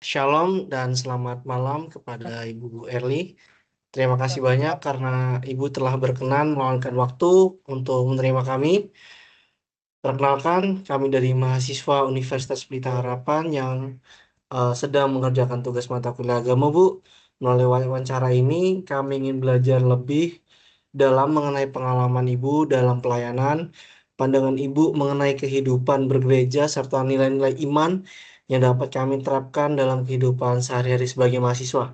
Shalom dan selamat malam kepada Ibu Erli. Terima kasih banyak karena Ibu telah berkenan meluangkan waktu untuk menerima kami. Perkenalkan, kami dari mahasiswa Universitas Pelita Harapan yang sedang mengerjakan tugas mata kuliah agama, Bu. Melalui wawancara ini, kami ingin belajar lebih dalam mengenai pengalaman Ibu dalam pelayanan, pandangan Ibu mengenai kehidupan bergereja, serta nilai-nilai iman yang dapat kami terapkan dalam kehidupan sehari-hari sebagai mahasiswa.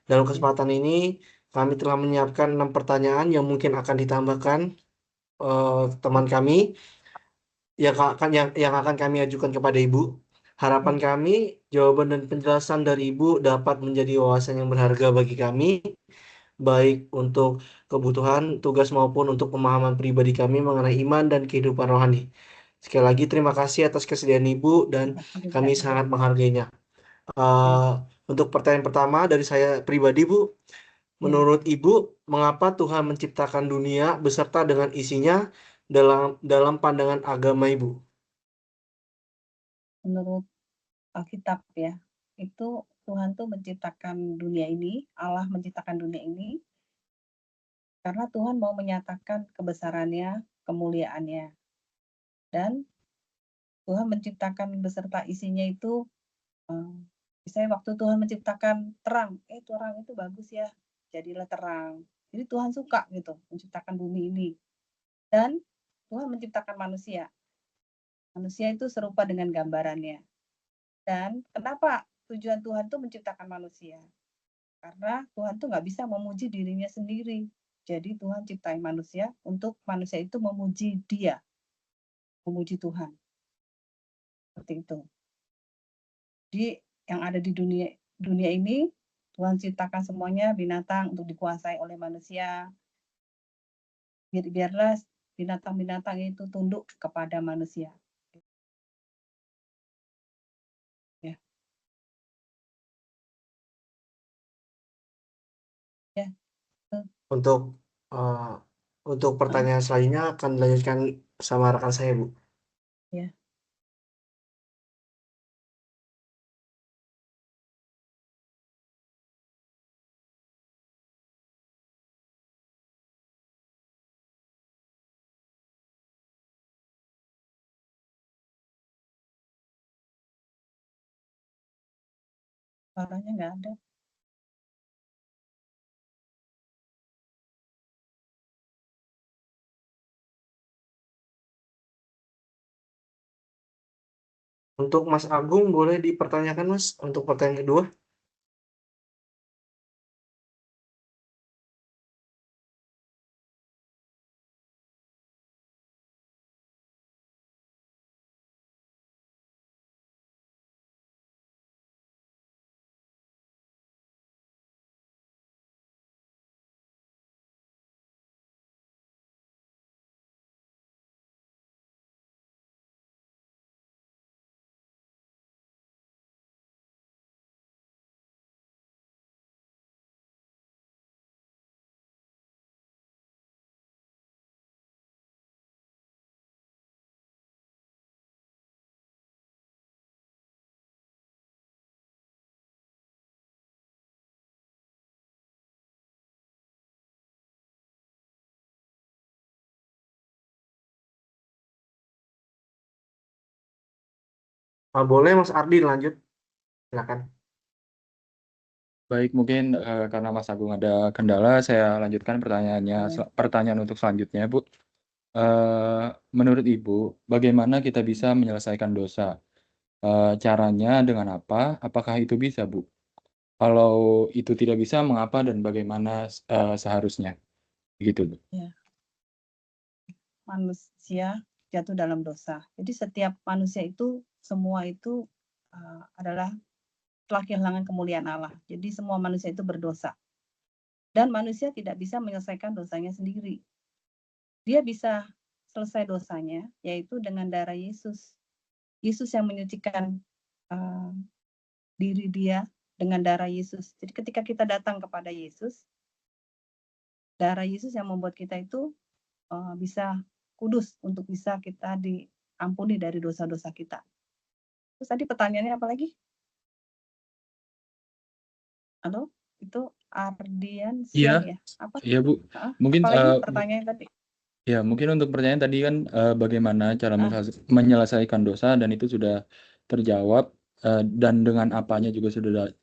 Dalam kesempatan ini, kami telah menyiapkan 6 pertanyaan yang mungkin akan ditambahkan teman kami yang akan kami ajukan kepada Ibu. Harapan kami, jawaban dan penjelasan dari Ibu dapat menjadi wawasan yang berharga bagi kami, baik untuk kebutuhan tugas maupun untuk pemahaman pribadi kami mengenai iman dan kehidupan rohani. Sekali lagi terima kasih atas kesediaan Ibu dan kami sangat menghargainya. Eh, untuk pertanyaan pertama dari saya pribadi, Bu, menurut Ibu, mengapa Tuhan menciptakan dunia beserta dengan isinya dalam pandangan agama Ibu? Menurut Alkitab ya, itu Tuhan tuh menciptakan dunia ini, Allah menciptakan dunia ini karena Tuhan mau menyatakan kebesarannya, kemuliaannya. Dan Tuhan menciptakan beserta isinya itu, misalnya waktu Tuhan menciptakan terang, terang itu bagus ya, jadilah terang. Jadi Tuhan suka gitu menciptakan bumi ini. Dan Tuhan menciptakan manusia. Manusia itu serupa dengan gambarannya. Dan kenapa tujuan Tuhan tuh menciptakan manusia? Karena Tuhan tuh nggak bisa memuji dirinya sendiri. Jadi Tuhan ciptain manusia untuk manusia itu memuji Dia, memuji Tuhan. Seperti itu. Jadi yang ada di dunia ini Tuhan ciptakan semuanya binatang untuk dikuasai oleh manusia. Biarlah binatang-binatang itu tunduk kepada manusia. Ya, ya, betul. Untuk eh, untuk pertanyaan selanjutnya akan dilanjutkan sama rekan saya, Bu. Ya. Suaranya nggak ada. Untuk Mas Agung, boleh dipertanyakan, Mas, untuk pertanyaan kedua? Boleh, Mas Ardi, lanjut. Silakan. Baik, mungkin karena Mas Agung ada kendala, saya lanjutkan pertanyaannya. Pertanyaan untuk selanjutnya, Bu. Menurut Ibu, bagaimana kita bisa menyelesaikan dosa? Caranya dengan apa? Apakah itu bisa, Bu? Kalau itu tidak bisa, mengapa dan bagaimana seharusnya? Begitu, Bu. Ya. Manusia jatuh dalam dosa. Jadi setiap manusia itu semua itu adalah telah kehilangan kemuliaan Allah. Jadi semua manusia itu berdosa. Dan manusia tidak bisa menyelesaikan dosanya sendiri. Dia bisa selesai dosanya yaitu dengan darah Yesus. Yesus yang menyucikan diri dia dengan darah Yesus. Jadi ketika kita datang kepada Yesus, darah Yesus yang membuat kita itu bisa kudus untuk bisa kita diampuni dari dosa-dosa kita. Terus tadi pertanyaannya apa lagi? Halo? Itu Ardian Iya, Sian ya? Apa? iya Bu. Heeh, Mungkin apalagi pertanyaan tadi? ya mungkin untuk pertanyaan tadi kan bagaimana cara Ah, menyelesaikan dosa dan itu sudah terjawab dan dengan apanya juga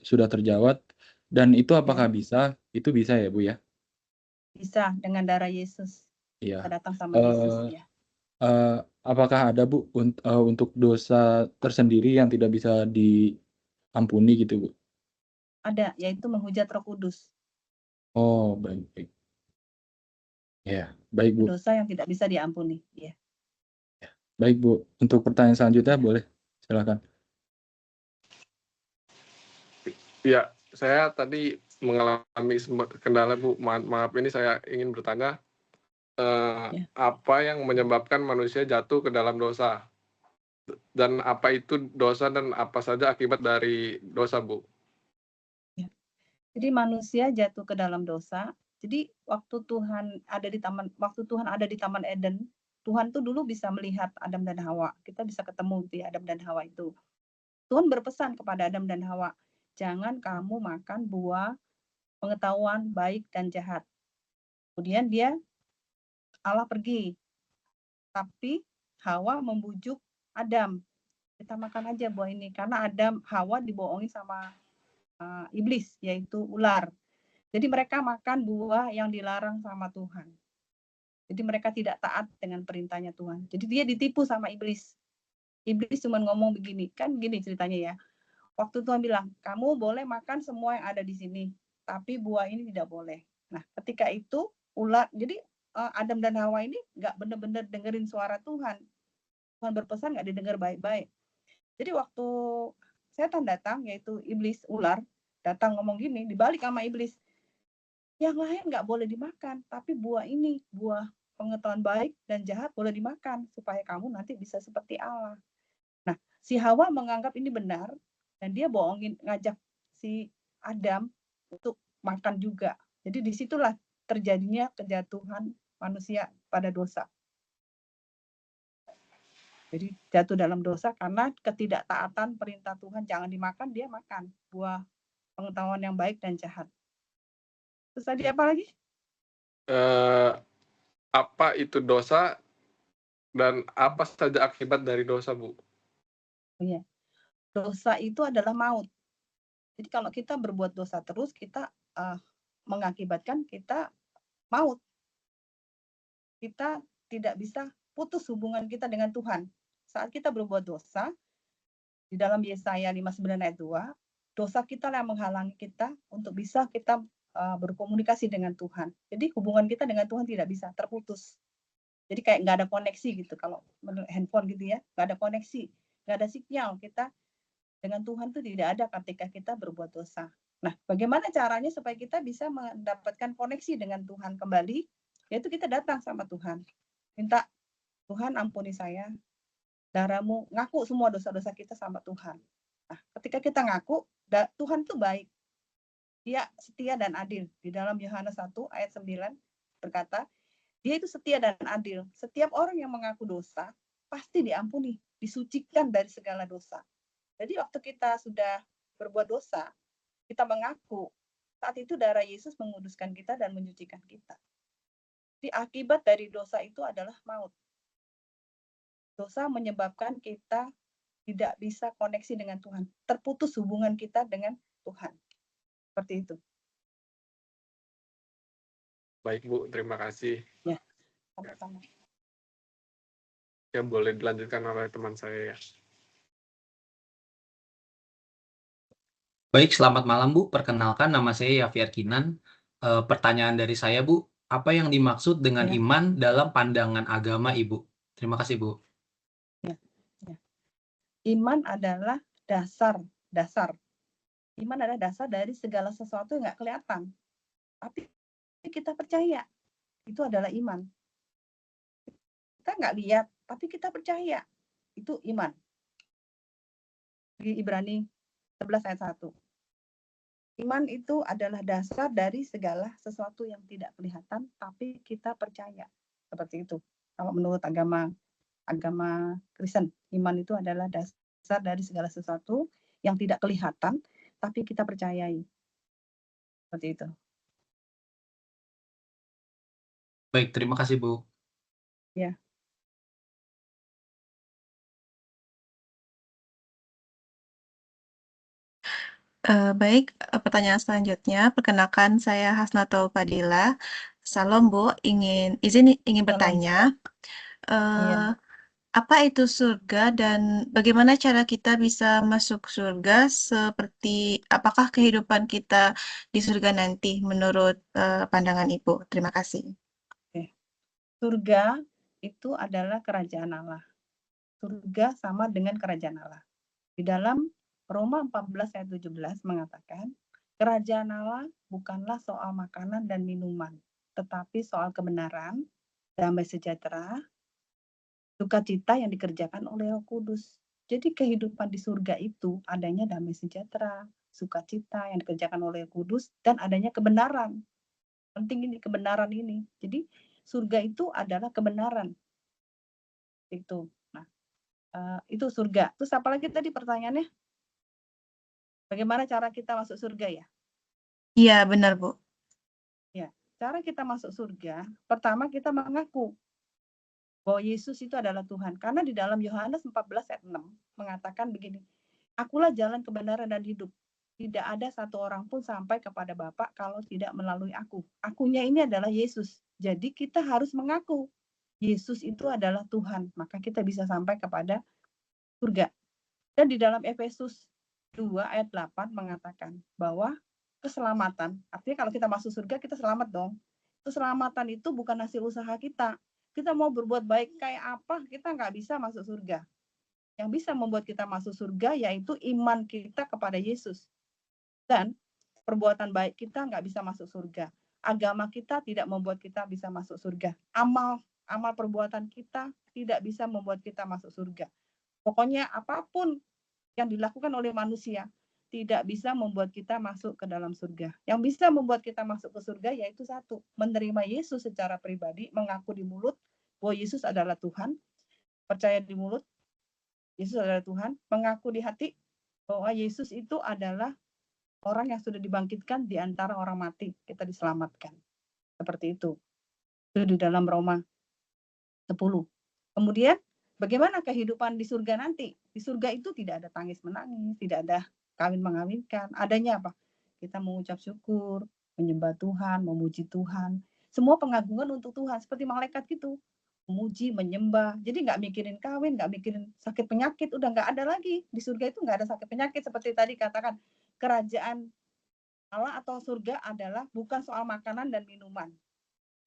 sudah terjawab dan itu apakah ya, bisa? Itu bisa ya Bu ya? bisa dengan darah Yesus. Iya. Kita datang sama Yesus ya. Apakah ada Bu untuk dosa tersendiri yang tidak bisa diampuni gitu Bu? Ada, yaitu menghujat Roh Kudus. Oh, baik, baik. Ya, baik Bu. Dosa yang tidak bisa diampuni. Ya. Baik Bu. Untuk pertanyaan selanjutnya boleh, silakan. Ya, saya tadi mengalami kendala Bu. Maaf ini saya ingin bertanya, Ya. apa yang menyebabkan manusia jatuh ke dalam dosa? Dan apa itu dosa dan apa saja akibat dari dosa, Bu? Ya. Jadi manusia jatuh ke dalam dosa. Jadi waktu Tuhan ada di Taman Eden, Tuhan tuh dulu bisa melihat Adam dan Hawa. Kita bisa ketemu di Adam dan Hawa itu. Tuhan berpesan kepada Adam dan Hawa, jangan kamu makan buah pengetahuan baik dan jahat. Kemudian Allah pergi, tapi Hawa membujuk Adam, kita makan aja buah ini, karena Hawa dibohongi sama iblis, yaitu ular. Jadi mereka makan buah yang dilarang sama Tuhan. Jadi mereka tidak taat dengan perintahnya Tuhan. Jadi dia ditipu sama iblis. Iblis cuma ngomong begini, kan gini ceritanya ya. Waktu Tuhan bilang, kamu boleh makan semua yang ada di sini, tapi buah ini tidak boleh. Nah, ketika itu jadi Adam dan Hawa ini nggak benar-benar dengerin suara Tuhan. Tuhan berpesan nggak didengar baik-baik. Jadi waktu setan datang, yaitu iblis ular, datang ngomong gini, dibalik sama iblis. Yang lain nggak boleh dimakan, tapi buah ini, buah pengetahuan baik dan jahat boleh dimakan, supaya kamu nanti bisa seperti Allah. Nah, si Hawa menganggap ini benar, dan dia ngajak si Adam untuk makan juga. Jadi disitulah terjadinya kejatuhan manusia pada dosa. Jadi jatuh dalam dosa karena ketidaktaatan perintah Tuhan, jangan dimakan, dia makan buah pengetahuan yang baik dan jahat. Terus tadi apa lagi? Apa itu dosa dan apa saja akibat dari dosa, Bu? Iya. Dosa itu adalah maut. Jadi kalau kita berbuat dosa terus, kita mengakibatkan kita maut. Kita tidak bisa putus hubungan kita dengan Tuhan. Saat kita berbuat dosa, di dalam Yesaya 59 ayat 2, dosa kita yang menghalangi kita untuk bisa kita berkomunikasi dengan Tuhan. Jadi hubungan kita dengan Tuhan tidak bisa, terputus. Jadi kayak nggak ada koneksi gitu, kalau menurut handphone gitu ya, nggak ada koneksi, nggak ada sinyal kita dengan Tuhan itu tidak ada ketika kita berbuat dosa. Nah, bagaimana caranya supaya kita bisa mendapatkan koneksi dengan Tuhan kembali? Yaitu kita datang sama Tuhan. Minta, Tuhan ampuni saya, darahmu, ngaku semua dosa-dosa kita sama Tuhan. Nah, ketika kita ngaku, Tuhan itu baik. Dia setia dan adil. Di dalam Yohanes 1 ayat 9 berkata, dia itu setia dan adil. Setiap orang yang mengaku dosa, pasti diampuni, disucikan dari segala dosa. Jadi waktu kita sudah berbuat dosa, kita mengaku, saat itu darah Yesus menguduskan kita dan menyucikan kita. Jadi akibat dari dosa itu adalah maut. Dosa menyebabkan kita tidak bisa koneksi dengan Tuhan. Terputus hubungan kita dengan Tuhan. Seperti itu. Baik, Bu. Terima kasih. Ya, sama-sama. Ya, boleh dilanjutkan oleh teman saya ya. Baik, selamat malam Bu. Perkenalkan, nama saya Yafiar Kinan. Pertanyaan dari saya Bu, apa yang dimaksud dengan Ya. iman dalam pandangan agama Ibu? Terima kasih Bu. Ya. Iman adalah dasar. Iman adalah dasar dari segala sesuatu yang nggak kelihatan. Tapi kita percaya, itu adalah iman. Kita nggak lihat, tapi kita percaya. Itu iman. Di Ibrani 11 ayat 1. Iman itu adalah dasar dari segala sesuatu yang tidak kelihatan, tapi kita percaya. Seperti itu. Kalau menurut agama Kristen, iman itu adalah dasar dari segala sesuatu yang tidak kelihatan, tapi kita percayai. Seperti itu. Baik, terima kasih Bu. Ya. Baik, pertanyaan selanjutnya. Perkenalkan, saya Hasnatul Fadila. Salam Bu, izin Salam. bertanya. Iya. Apa itu surga dan bagaimana cara kita bisa masuk surga? Apakah kehidupan kita di surga nanti menurut pandangan Ibu? Terima kasih. Surga itu adalah kerajaan Allah. Surga sama dengan kerajaan Allah. Di dalam Roma 14 ayat 17 mengatakan, kerajaan Allah bukanlah soal makanan dan minuman, tetapi soal kebenaran, damai sejahtera, sukacita yang dikerjakan oleh Roh Kudus. Jadi kehidupan di surga itu adanya damai sejahtera, sukacita yang dikerjakan oleh Roh Kudus, dan adanya kebenaran. Penting ini kebenaran ini. Jadi surga itu adalah kebenaran. Itu. Nah, itu surga. Terus apalagi tadi pertanyaannya? Bagaimana cara kita masuk surga ya? Iya, benar Bu. Ya, cara kita masuk surga, pertama kita mengaku bahwa Yesus itu adalah Tuhan. Karena di dalam Yohanes 14 ayat 6 mengatakan begini, akulah jalan kebenaran dan hidup. Tidak ada satu orang pun sampai kepada Bapa kalau tidak melalui aku. Akunya ini adalah Yesus. Jadi kita harus mengaku Yesus itu adalah Tuhan. Maka kita bisa sampai kepada surga. Dan di dalam Efesus 2 ayat 8 mengatakan bahwa keselamatan, artinya kalau kita masuk surga kita selamat dong. Keselamatan itu bukan hasil usaha kita. Kita mau berbuat baik kayak apa, kita nggak bisa masuk surga. Yang bisa membuat kita masuk surga yaitu iman kita kepada Yesus. Dan perbuatan baik kita nggak bisa masuk surga. Agama kita tidak membuat kita bisa masuk surga. Amal perbuatan kita tidak bisa membuat kita masuk surga. Pokoknya apapun yang dilakukan oleh manusia tidak bisa membuat kita masuk ke dalam surga. Yang bisa membuat kita masuk ke surga yaitu satu, menerima Yesus secara pribadi, mengaku di mulut bahwa Yesus adalah Tuhan, percaya di mulut Yesus adalah Tuhan, mengaku di hati bahwa Yesus itu adalah orang yang sudah dibangkitkan di antara orang mati, kita diselamatkan. Seperti itu. Itu di dalam Roma 10. Kemudian bagaimana kehidupan di surga nanti? Di surga itu tidak ada tangis menangis, tidak ada kawin mengawinkan. Adanya apa? Kita mengucap syukur, menyembah Tuhan, memuji Tuhan. Semua pengagungan untuk Tuhan, seperti malaikat gitu. Memuji, menyembah. Jadi nggak mikirin kawin, nggak mikirin sakit penyakit, udah nggak ada lagi. Di surga itu nggak ada sakit penyakit. Seperti tadi katakan, kerajaan Allah atau surga adalah bukan soal makanan dan minuman,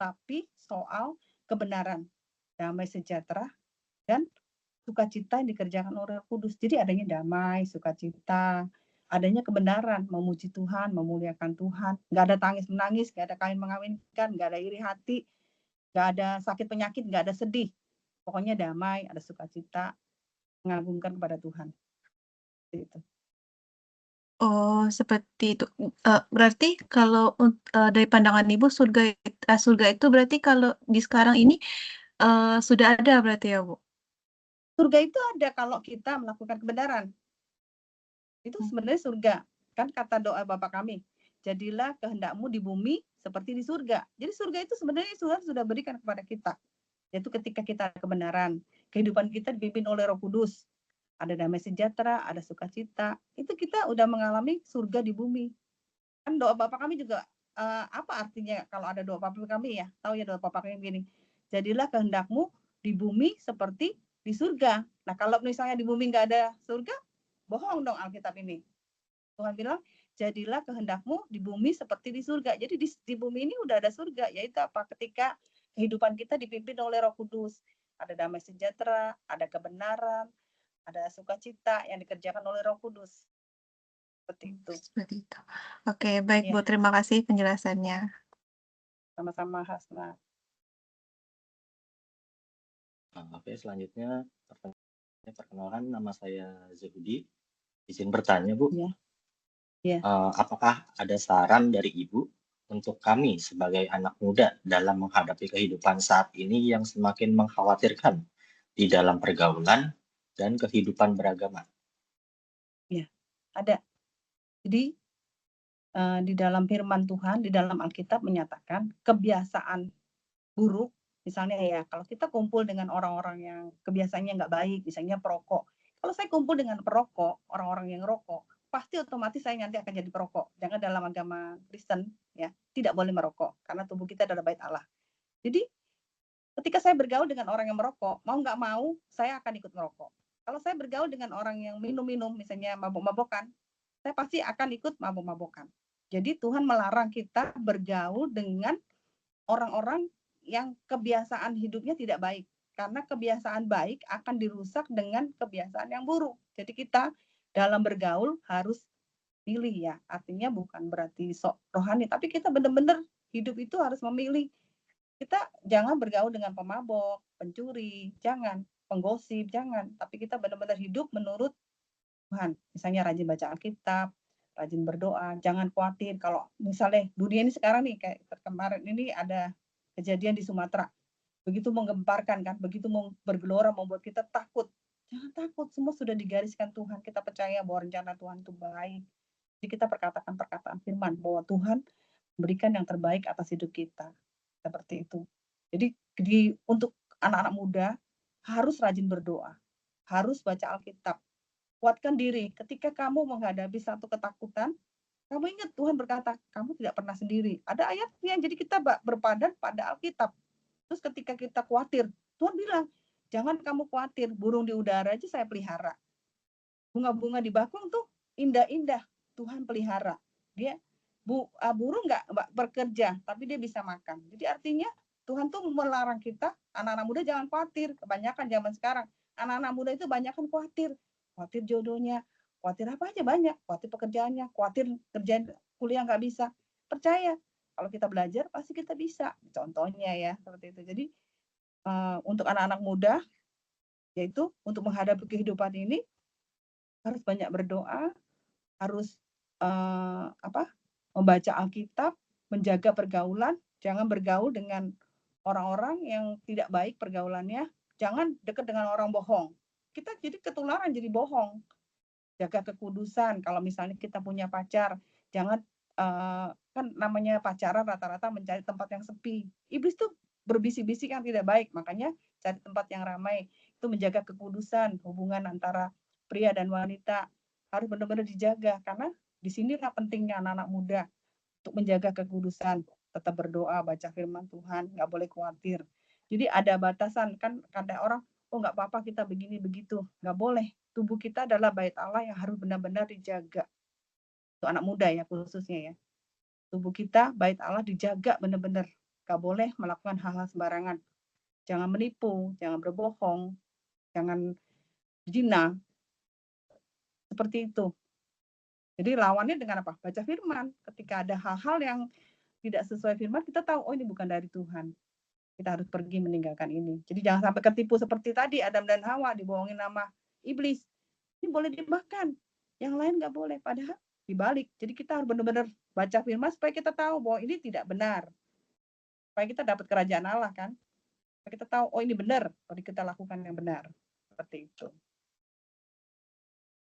tapi soal kebenaran, damai sejahtera, dan sukacita yang dikerjakan oleh Roh Kudus. Jadi adanya damai, sukacita, adanya kebenaran, memuji Tuhan, memuliakan Tuhan. Nggak ada tangis menangis, nggak ada kawin mengawinkan, nggak ada iri hati, nggak ada sakit penyakit, nggak ada sedih. Pokoknya damai, ada sukacita, mengagungkan kepada Tuhan. Itu. Oh, seperti itu. Berarti kalau dari pandangan Ibu surga itu berarti kalau di sekarang ini sudah ada berarti ya Bu? Surga itu ada kalau kita melakukan kebenaran. Itu sebenarnya surga. Kan kata doa Bapa kami, jadilah kehendakmu di bumi seperti di surga. Jadi surga itu sebenarnya Tuhan sudah berikan kepada kita. Yaitu ketika kita ada kebenaran, kehidupan kita dipimpin oleh Roh Kudus. Ada damai sejahtera, ada sukacita. Itu kita udah mengalami surga di bumi. Kan doa Bapa kami juga apa artinya kalau ada doa Bapa kami ya? Tahu ya doa Bapa kami begini. Jadilah kehendakmu di bumi seperti di surga. Nah, kalau misalnya di bumi nggak ada surga, bohong dong Alkitab ini. Tuhan bilang, jadilah kehendakmu di bumi seperti di surga. Jadi di bumi ini udah ada surga, yaitu apa? Ketika kehidupan kita dipimpin oleh Roh Kudus. Ada damai sejahtera, ada kebenaran, ada sukacita yang dikerjakan oleh Roh Kudus. Seperti itu. Seperti itu. Oke, baik Ya. Bu, terima kasih penjelasannya. Sama-sama Hasna. Oke, selanjutnya perkenalkan, nama saya Zebudi. Izin bertanya, Bu. Ya. Ya. Apakah ada saran dari Ibu untuk kami sebagai anak muda dalam menghadapi kehidupan saat ini yang semakin mengkhawatirkan di dalam pergaulan dan kehidupan beragama? Ya, ada. Jadi di dalam firman Tuhan, di dalam Alkitab menyatakan kebiasaan buruk, misalnya ya, kalau kita kumpul dengan orang-orang yang kebiasaannya nggak baik, misalnya perokok. Kalau saya kumpul dengan perokok, orang-orang yang rokok, pasti otomatis saya nanti akan jadi perokok. Jangan dalam agama Kristen, ya, tidak boleh merokok, karena tubuh kita adalah bait Allah. Jadi, ketika saya bergaul dengan orang yang merokok, mau nggak mau, saya akan ikut merokok. Kalau saya bergaul dengan orang yang minum-minum, misalnya mabok-mabokan, saya pasti akan ikut mabok-mabokan. Jadi Tuhan melarang kita bergaul dengan orang-orang yang kebiasaan hidupnya tidak baik. Karena kebiasaan baik akan dirusak dengan kebiasaan yang buruk. Jadi kita dalam bergaul harus pilih ya. Artinya bukan berarti sok rohani, tapi kita benar-benar hidup itu harus memilih. Kita jangan bergaul dengan pemabok, pencuri, jangan, penggosip, jangan. Tapi kita benar-benar hidup menurut Tuhan. Misalnya rajin baca Alkitab, rajin berdoa, jangan khawatir kalau misalnya dunia ini sekarang nih kayak kemarin ini ada kejadian di Sumatera. Begitu menggemparkan kan, begitu bergelora membuat kita takut. Jangan takut, semua sudah digariskan Tuhan. Kita percaya bahwa rencana Tuhan itu baik. Jadi kita perkatakan perkataan firman bahwa Tuhan memberikan yang terbaik atas hidup kita. Seperti itu. Jadi untuk anak-anak muda harus rajin berdoa, harus baca Alkitab. Kuatkan diri ketika kamu menghadapi satu ketakutan, kamu ingat Tuhan berkata, kamu tidak pernah sendiri. Ada ayatnya, jadi kita berpadan pada Alkitab. Terus ketika kita khawatir, Tuhan bilang, jangan kamu khawatir, burung di udara aja saya pelihara. Bunga-bunga di bakung tuh indah-indah, Tuhan pelihara. Dia burung nggak bekerja, tapi dia bisa makan. Jadi artinya Tuhan tuh melarang kita, anak-anak muda jangan khawatir. Kebanyakan zaman sekarang, anak-anak muda itu banyak kan khawatir jodohnya, khawatir apa aja banyak, khawatir pekerjaannya, khawatir kerjaan kuliah nggak bisa. Percaya, kalau kita belajar pasti kita bisa. Contohnya ya, seperti itu. Jadi untuk anak-anak muda, yaitu untuk menghadapi kehidupan ini, harus banyak berdoa, harus membaca Alkitab, menjaga pergaulan, jangan bergaul dengan orang-orang yang tidak baik pergaulannya, jangan dekat dengan orang bohong. Kita jadi ketularan, jadi bohong. Jaga kekudusan. Kalau misalnya kita punya pacar, jangan kan namanya pacaran rata-rata mencari tempat yang sepi. Iblis tuh berbisik-bisik yang tidak baik, makanya cari tempat yang ramai. Itu menjaga kekudusan, hubungan antara pria dan wanita harus benar-benar dijaga, karena di sinilah pentingnya anak-anak muda untuk menjaga kekudusan, tetap berdoa, baca firman Tuhan, nggak boleh khawatir. Jadi ada batasan, kan ada orang, oh nggak apa-apa kita begini begitu, nggak boleh. Tubuh kita adalah bait Allah yang harus benar-benar dijaga. Untuk anak muda ya khususnya ya. Tubuh kita bait Allah dijaga benar-benar. Nggak boleh melakukan hal-hal sembarangan. Jangan menipu, jangan berbohong, jangan zina. Seperti itu. Jadi lawannya dengan apa? Baca firman. Ketika ada hal-hal yang tidak sesuai firman, kita tahu, oh ini bukan dari Tuhan. Kita harus pergi meninggalkan ini. Jadi jangan sampai ketipu seperti tadi Adam dan Hawa dibohongin nama iblis. Ini boleh dimakan, yang lain nggak boleh. Padahal dibalik. Jadi kita harus benar-benar baca firman supaya kita tahu bahwa ini tidak benar. Supaya kita dapat kerajaan Allah kan. Supaya kita tahu, oh ini benar. Kalau kita lakukan yang benar. Seperti itu.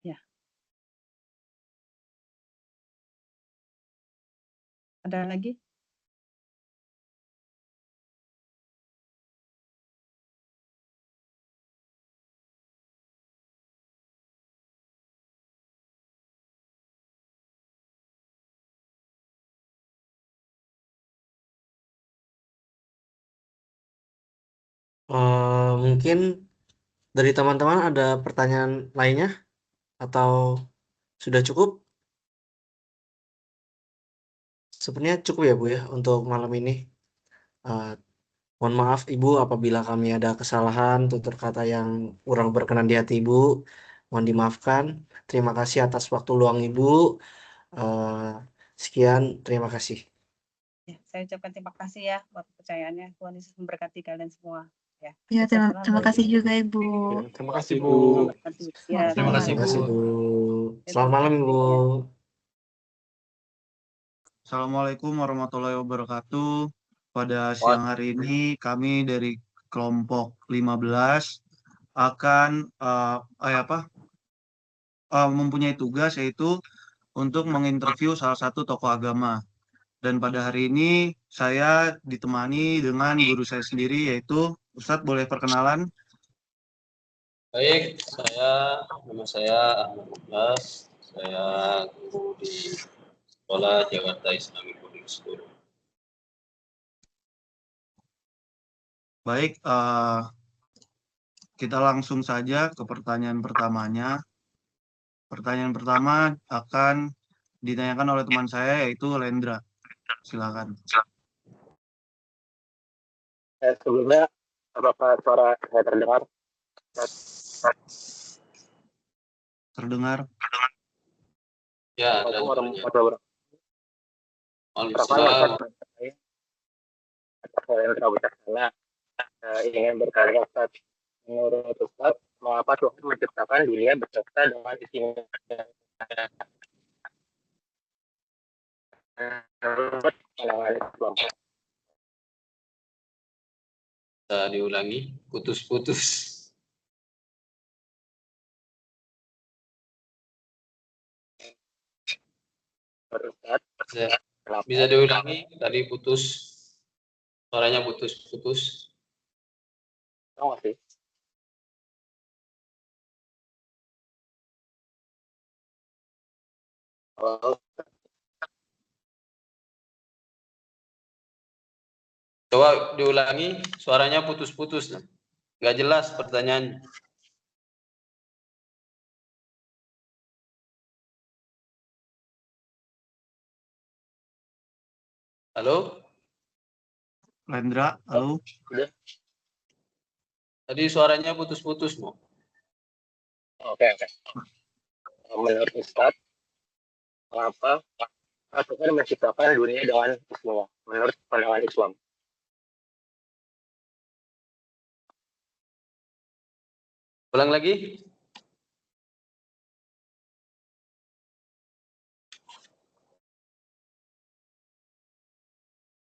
Ya. Ada lagi? Mungkin dari teman-teman ada pertanyaan lainnya atau sudah cukup? Sebenarnya cukup ya Bu ya untuk malam ini. Mohon maaf Ibu apabila kami ada kesalahan, tutur kata yang kurang berkenan di hati Ibu. Mohon dimaafkan. Terima kasih atas waktu luang Ibu. Sekian, terima kasih. Ya, saya ucapkan terima kasih ya buat kepercayaannya. Tuhan Yesus memberkati kalian semua. Ya, Ya, terima kasih juga Ibu. Ya, terima kasih Bu. Ya, Terima kasih, Terima kasih Bu. Bu. Selamat malam Ibu. Assalamualaikum warahmatullahi wabarakatuh. Pada siang hari ini kami dari kelompok 15 akan mempunyai tugas yaitu untuk menginterview salah satu tokoh agama. Dan pada hari ini saya ditemani dengan guru saya sendiri, yaitu Ustadz, boleh perkenalan? Baik, nama saya Ahmad Muklas. Saya guru di Sekolah Jakarta Islamic Boarding School. Baik, kita langsung saja ke pertanyaan pertamanya. Pertanyaan pertama akan ditanyakan oleh teman saya, yaitu Lendra. Silakan. Sebelumnya, apakah suara saya terdengar? Terdengar? Ya, dan ingin bertanya, Ustaz, menurut Ustaz, mengapa Tuhan menciptakan dunia beserta dengan isinya? Bisa diulangi, putus-putus. Bisa diulangi, tadi putus, suaranya putus-putus. Oh, sih. Coba diulangi, suaranya putus-putus. Nggak jelas pertanyaannya. Halo? Lendra, halo? Tadi suaranya putus-putus, Mo. Oke. Menurut Ustaz, mengapa Tuhan menciptakan dunia dengan isinya? Menurut pandangan Islam. Ulang lagi.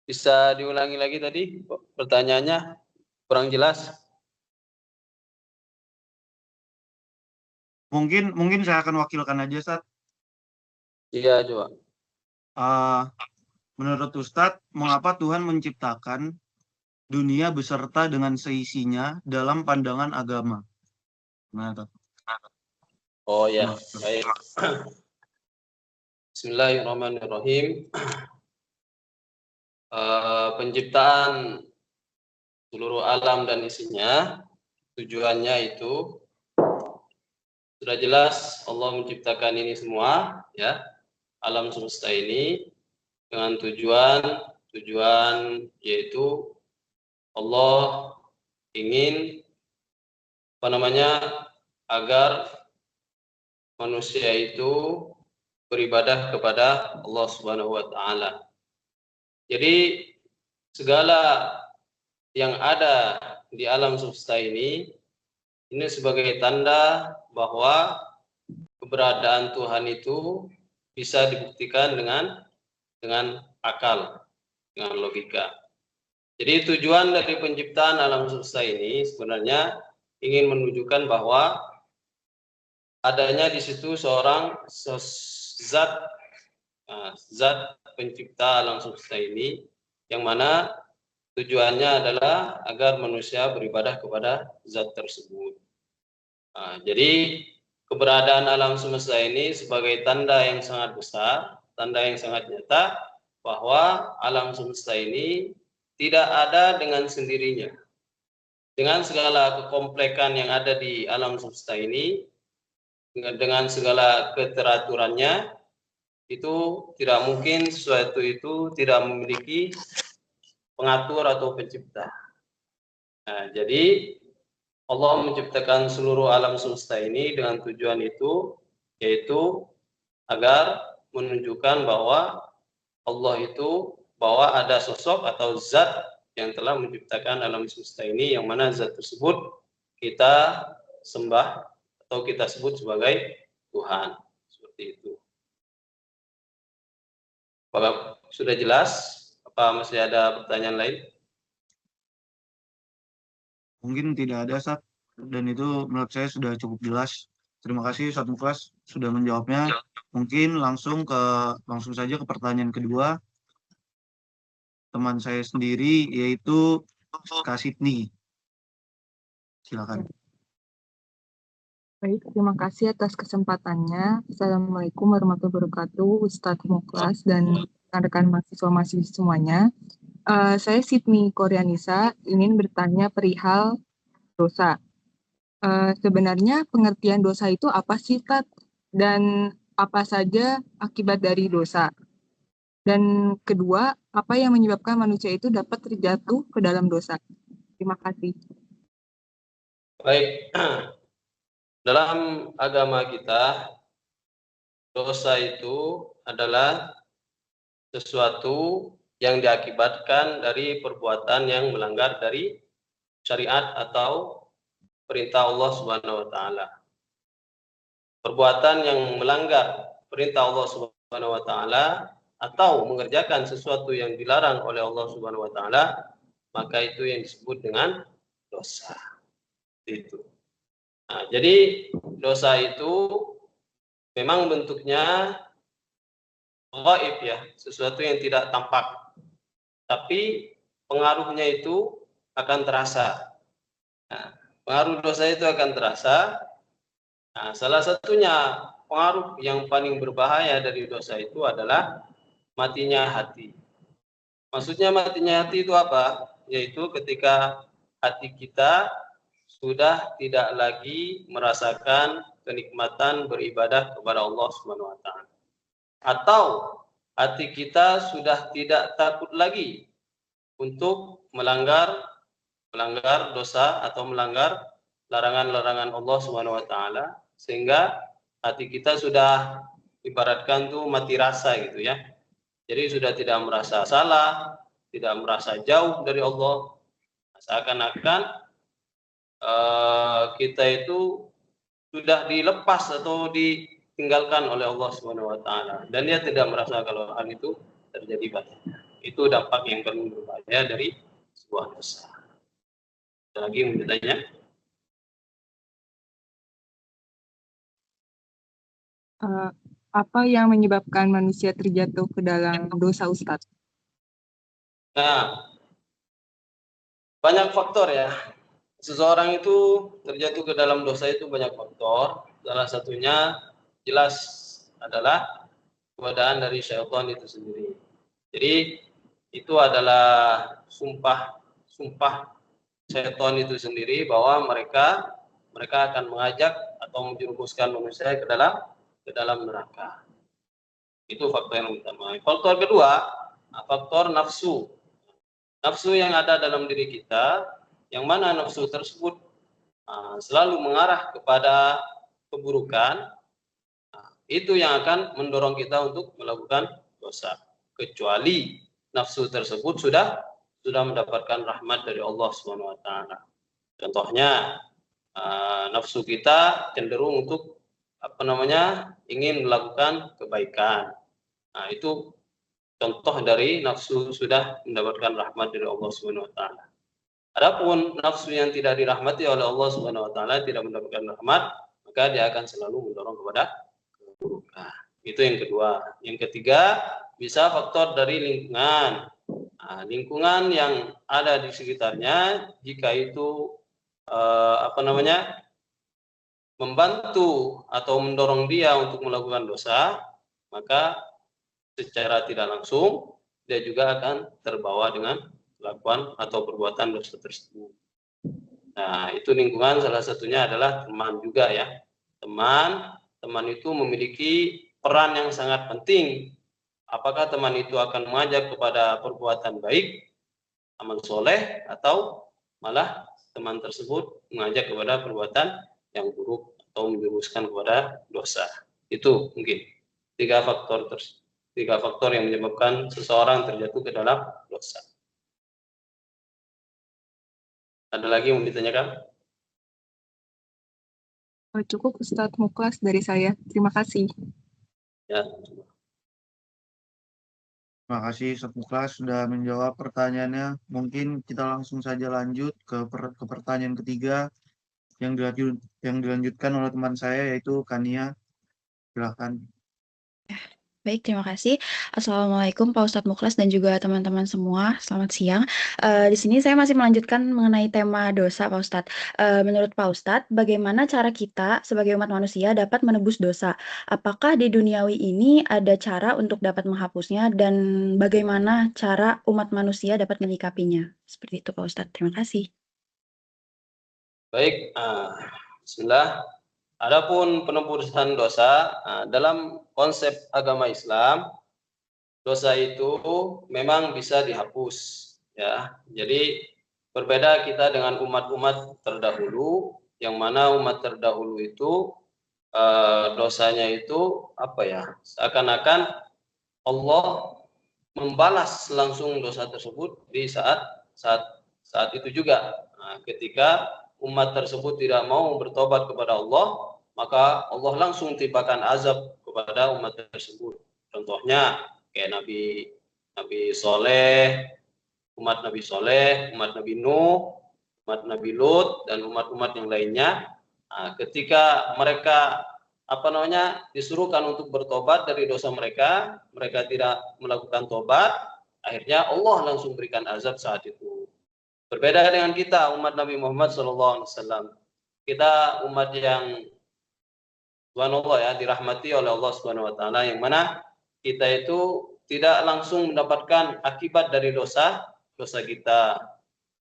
Bisa diulangi lagi tadi pertanyaannya, kurang jelas. Mungkin saya akan wakilkan aja, Ustaz. Iya, coba. Menurut Ustadz, mengapa Tuhan menciptakan dunia beserta dengan seisinya dalam pandangan agama? Nah, oh ya, baik. Bismillahirrahmanirrahim. Penciptaan seluruh alam dan isinya, tujuannya itu sudah jelas. Allah menciptakan ini semua, ya, alam semesta ini dengan tujuan yaitu Allah ingin agar manusia itu beribadah kepada Allah Subhanahu wa taala. Jadi segala yang ada di alam semesta ini sebagai tanda bahwa keberadaan Tuhan itu bisa dibuktikan dengan akal, dengan logika. Jadi tujuan dari penciptaan alam semesta ini sebenarnya ingin menunjukkan bahwa adanya di situ seorang zat pencipta alam semesta ini, yang mana tujuannya adalah agar manusia beribadah kepada zat tersebut. Jadi keberadaan alam semesta ini sebagai tanda yang sangat besar, tanda yang sangat nyata bahwa alam semesta ini tidak ada dengan sendirinya. Dengan segala kekomplekan yang ada di alam semesta ini, dengan segala keteraturannya, itu tidak mungkin sesuatu itu tidak memiliki pengatur atau pencipta. Nah, jadi Allah menciptakan seluruh alam semesta ini dengan tujuan itu, yaitu agar menunjukkan bahwa Allah itu, bahwa ada sosok atau zat yang telah menciptakan alam semesta ini, yang mana zat tersebut kita sembah atau kita sebut sebagai Tuhan. Seperti itu. Apakah sudah jelas? Apa masih ada pertanyaan lain? Mungkin tidak ada, Ustaz. Dan itu menurut saya sudah cukup jelas. Terima kasih Ustaz Muklas sudah menjawabnya. Mungkin langsung saja ke pertanyaan kedua teman saya sendiri, yaitu Kak Sydney. Silakan. Baik, terima kasih atas kesempatannya. Assalamualaikum warahmatullahi wabarakatuh, Ustadz Muklas dan rekan-rekan mahasiswa-mahasiswi semuanya. Saya Sydney Koreanisa, ingin bertanya perihal dosa. Sebenarnya pengertian dosa itu apa sih, Tat? Dan apa saja akibat dari dosa? Dan kedua, apa yang menyebabkan manusia itu dapat terjatuh ke dalam dosa? Terima kasih. Baik, dalam agama kita, dosa itu adalah sesuatu yang diakibatkan dari perbuatan yang melanggar dari syariat atau perintah Allah Subhanahu wa taala. Perbuatan yang melanggar perintah Allah Subhanahu wa taala atau mengerjakan sesuatu yang dilarang oleh Allah Subhanahu wa taala, maka itu yang disebut dengan dosa. Itu. Nah, jadi dosa itu memang bentuknya gaib ya, sesuatu yang tidak tampak. Tapi pengaruhnya itu akan terasa. Nah, pengaruh dosa itu akan terasa. Nah, salah satunya pengaruh yang paling berbahaya dari dosa itu adalah matinya hati. Maksudnya matinya hati itu apa? Yaitu ketika hati kita sudah tidak lagi merasakan kenikmatan beribadah kepada Allah Subhanahu wa taala. Atau hati kita sudah tidak takut lagi untuk melanggar dosa atau melanggar larangan-larangan Allah Subhanahu wa taala, sehingga hati kita sudah ibaratkan tuh mati rasa gitu ya. Jadi sudah tidak merasa salah, tidak merasa jauh dari Allah. Seakan-akan kita itu sudah dilepas atau ditinggalkan oleh Allah Subhanahu wa taala, dan dia tidak merasa kalau hal itu terjadi padanya. Itu dampak yang paling berbahaya dari sebuah dosa. Ada lagi yang bertanya? Apa yang menyebabkan manusia terjatuh ke dalam dosa, Ustadz? Nah, banyak faktor ya. Seseorang itu terjatuh ke dalam dosa itu banyak faktor. Salah satunya jelas adalah godaan dari syaitan itu sendiri. Jadi itu adalah sumpah syaitan itu sendiri bahwa mereka akan mengajak atau menjerumuskan manusia ke dalam neraka. Itu faktor yang utama. Faktor kedua, faktor nafsu. Nafsu yang ada dalam diri kita, yang mana nafsu tersebut selalu mengarah kepada keburukan, itu yang akan mendorong kita untuk melakukan dosa. Kecuali nafsu tersebut sudah mendapatkan rahmat dari Allah Subhanahu wa taala. Contohnya nafsu kita cenderung untuk ingin melakukan kebaikan. Nah, itu contoh dari nafsu sudah mendapatkan rahmat dari Allah Subhanahu wa taala. Adapun nafsu yang tidak dirahmati oleh Allah Subhanahu wa taala, tidak mendapatkan rahmat, maka dia akan selalu mendorong kepada keburukan. Itu yang kedua. Yang ketiga, bisa faktor dari lingkungan. Lingkungan yang ada di sekitarnya, jika itu membantu atau mendorong dia untuk melakukan dosa, maka secara tidak langsung dia juga akan terbawa dengan kelakuan atau perbuatan dosa tersebut. Nah, itu lingkungan, salah satunya adalah teman juga ya. Teman itu memiliki peran yang sangat penting. Apakah teman itu akan mengajak kepada perbuatan baik, amal soleh, atau malah teman tersebut mengajak kepada perbuatan yang buruk atau menjerumuskan kepada dosa. Itu mungkin tiga faktor yang menyebabkan seseorang terjatuh ke dalam dosa. Ada lagi yang mau ditanyakan? Cukup, Ustadz Muklas dari saya. Terima kasih. Ya. Terima kasih Ustadz Muklas sudah menjawab pertanyaannya. Mungkin kita langsung saja lanjut ke pertanyaan ketiga yang dilanjutkan oleh teman saya, yaitu Kania. Silakan. Baik, terima kasih. Assalamualaikum Pak Ustadz Mukhlas dan juga teman-teman semua. Selamat siang. Di sini saya masih melanjutkan mengenai tema dosa, Pak Ustadz. Menurut Pak Ustadz, bagaimana cara kita sebagai umat manusia dapat menebus dosa? Apakah di duniawi ini ada cara untuk dapat menghapusnya dan bagaimana cara umat manusia dapat menyikapinya? Seperti itu, Pak Ustadz. Terima kasih. Baik, bismillah. Adapun penebusan dosa, dalam konsep agama Islam, dosa itu memang bisa dihapus, ya. Jadi berbeda kita dengan umat-umat terdahulu, yang mana umat terdahulu itu dosanya itu apa ya? Seakan-akan Allah membalas langsung dosa tersebut di saat itu juga. Nah, ketika umat tersebut tidak mau bertobat kepada Allah, maka Allah langsung timpakan azab kepada umat tersebut. Contohnya kayak Nabi Soleh, umat Nabi Soleh, umat Nabi Nuh, umat Nabi Lut, dan umat-umat yang lainnya. Nah, ketika mereka disuruhkan untuk bertobat dari dosa mereka, mereka tidak melakukan tobat, akhirnya Allah langsung berikan azab saat itu. Berbeda dengan kita, umat Nabi Muhammad SAW. Kita umat yang subhanallah ya, dirahmati oleh Allah Subhanahu wa taala, yang mana kita itu tidak langsung mendapatkan akibat dari dosa kita.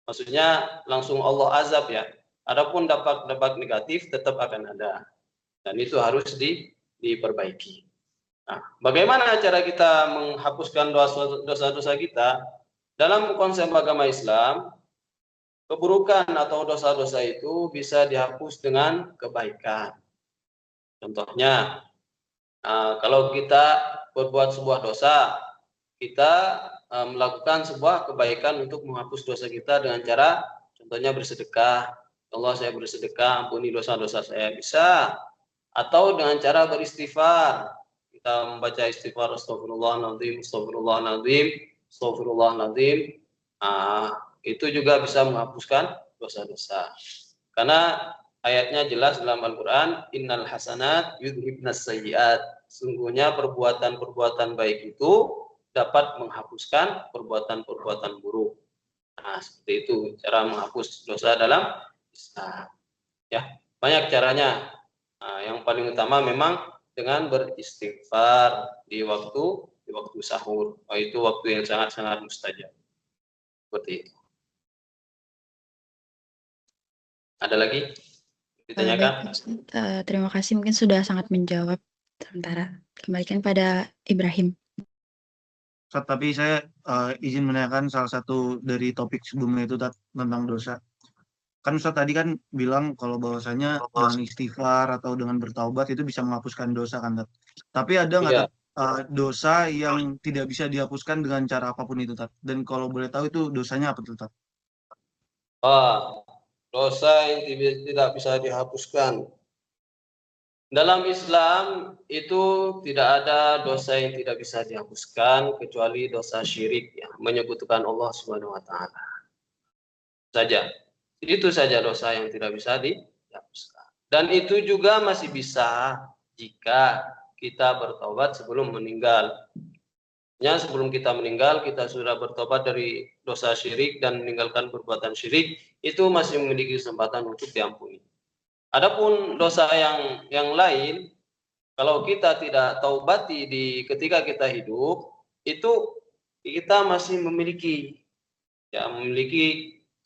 Maksudnya langsung Allah azab ya. Adapun dampak negatif tetap akan ada. Dan itu harus diperbaiki. Nah, bagaimana cara kita menghapuskan dosa-dosa kita? Dalam konsep agama Islam, keburukan atau dosa-dosa itu bisa dihapus dengan kebaikan. Contohnya, kalau kita berbuat sebuah dosa, kita melakukan sebuah kebaikan untuk menghapus dosa kita dengan cara, contohnya bersedekah. Allah, saya bersedekah, ampuni dosa-dosa saya, bisa. Atau dengan cara beristighfar, kita membaca istighfar astagfirullahaladzim, astagfirullahaladzim, astagfirullahaladzim. Itu juga bisa menghapuskan dosa-dosa. Karena ayatnya jelas dalam Al-Quran, innal hasanat yudhibnas sayyiat. Sungguhnya perbuatan-perbuatan baik itu dapat menghapuskan perbuatan-perbuatan buruk. Nah, seperti itu cara menghapus dosa dalam Islam. Ya, banyak caranya. Nah, yang paling utama memang dengan beristighfar di waktu sahur. Itu waktu yang sangat-sangat mustajab. Seperti itu. Ada lagi ditanyakan? Baik, terima kasih, mungkin sudah sangat menjawab. Sementara kembalikan pada Ibrahim. Ustaz, tapi saya izin menanyakan salah satu dari topik sebelumnya itu tentang dosa. Kan Ustaz tadi kan bilang kalau bahwasanya dengan istighfar atau dengan bertaubat itu bisa menghapuskan dosa kan, Tat? Tapi ada nggak, Tat, dosa yang tidak bisa dihapuskan dengan cara apapun itu, Tat? Dan kalau boleh tahu itu dosanya apa tuh, Tat? Dosa yang tidak bisa dihapuskan. Dalam Islam itu tidak ada dosa yang tidak bisa dihapuskan kecuali dosa syirik, ya, menyekutukan Allah Subhanahu wa taala. Saja. Itu saja dosa yang tidak bisa dihapuskan. Dan itu juga masih bisa jika kita bertobat sebelum meninggal. Ya, sebelum kita meninggal, kita sudah bertobat dari dosa syirik dan meninggalkan perbuatan syirik, itu masih memiliki kesempatan untuk diampuni. Adapun dosa yang lain, kalau kita tidak taubati ketika kita hidup, itu kita masih memiliki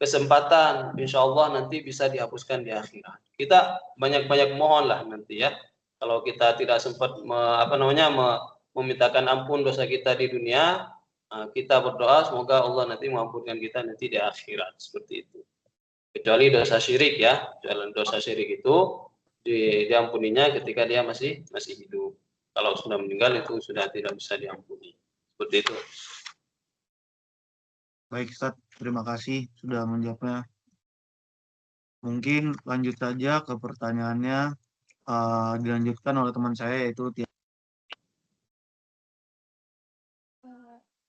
kesempatan, insya Allah nanti bisa dihapuskan di akhirat. Kita banyak-banyak mohonlah nanti ya. Kalau kita tidak sempat memintakan ampun dosa kita di dunia, kita berdoa semoga Allah nanti mengampunkan kita nanti di akhirat, seperti itu. Kecuali dosa syirik ya, dosa syirik itu diampuninya ketika dia masih hidup. Kalau sudah meninggal itu sudah tidak bisa diampuni. Seperti itu. Baik, Ustaz, terima kasih sudah menjawabnya. Mungkin lanjut saja ke pertanyaannya, dilanjutkan oleh teman saya yaitu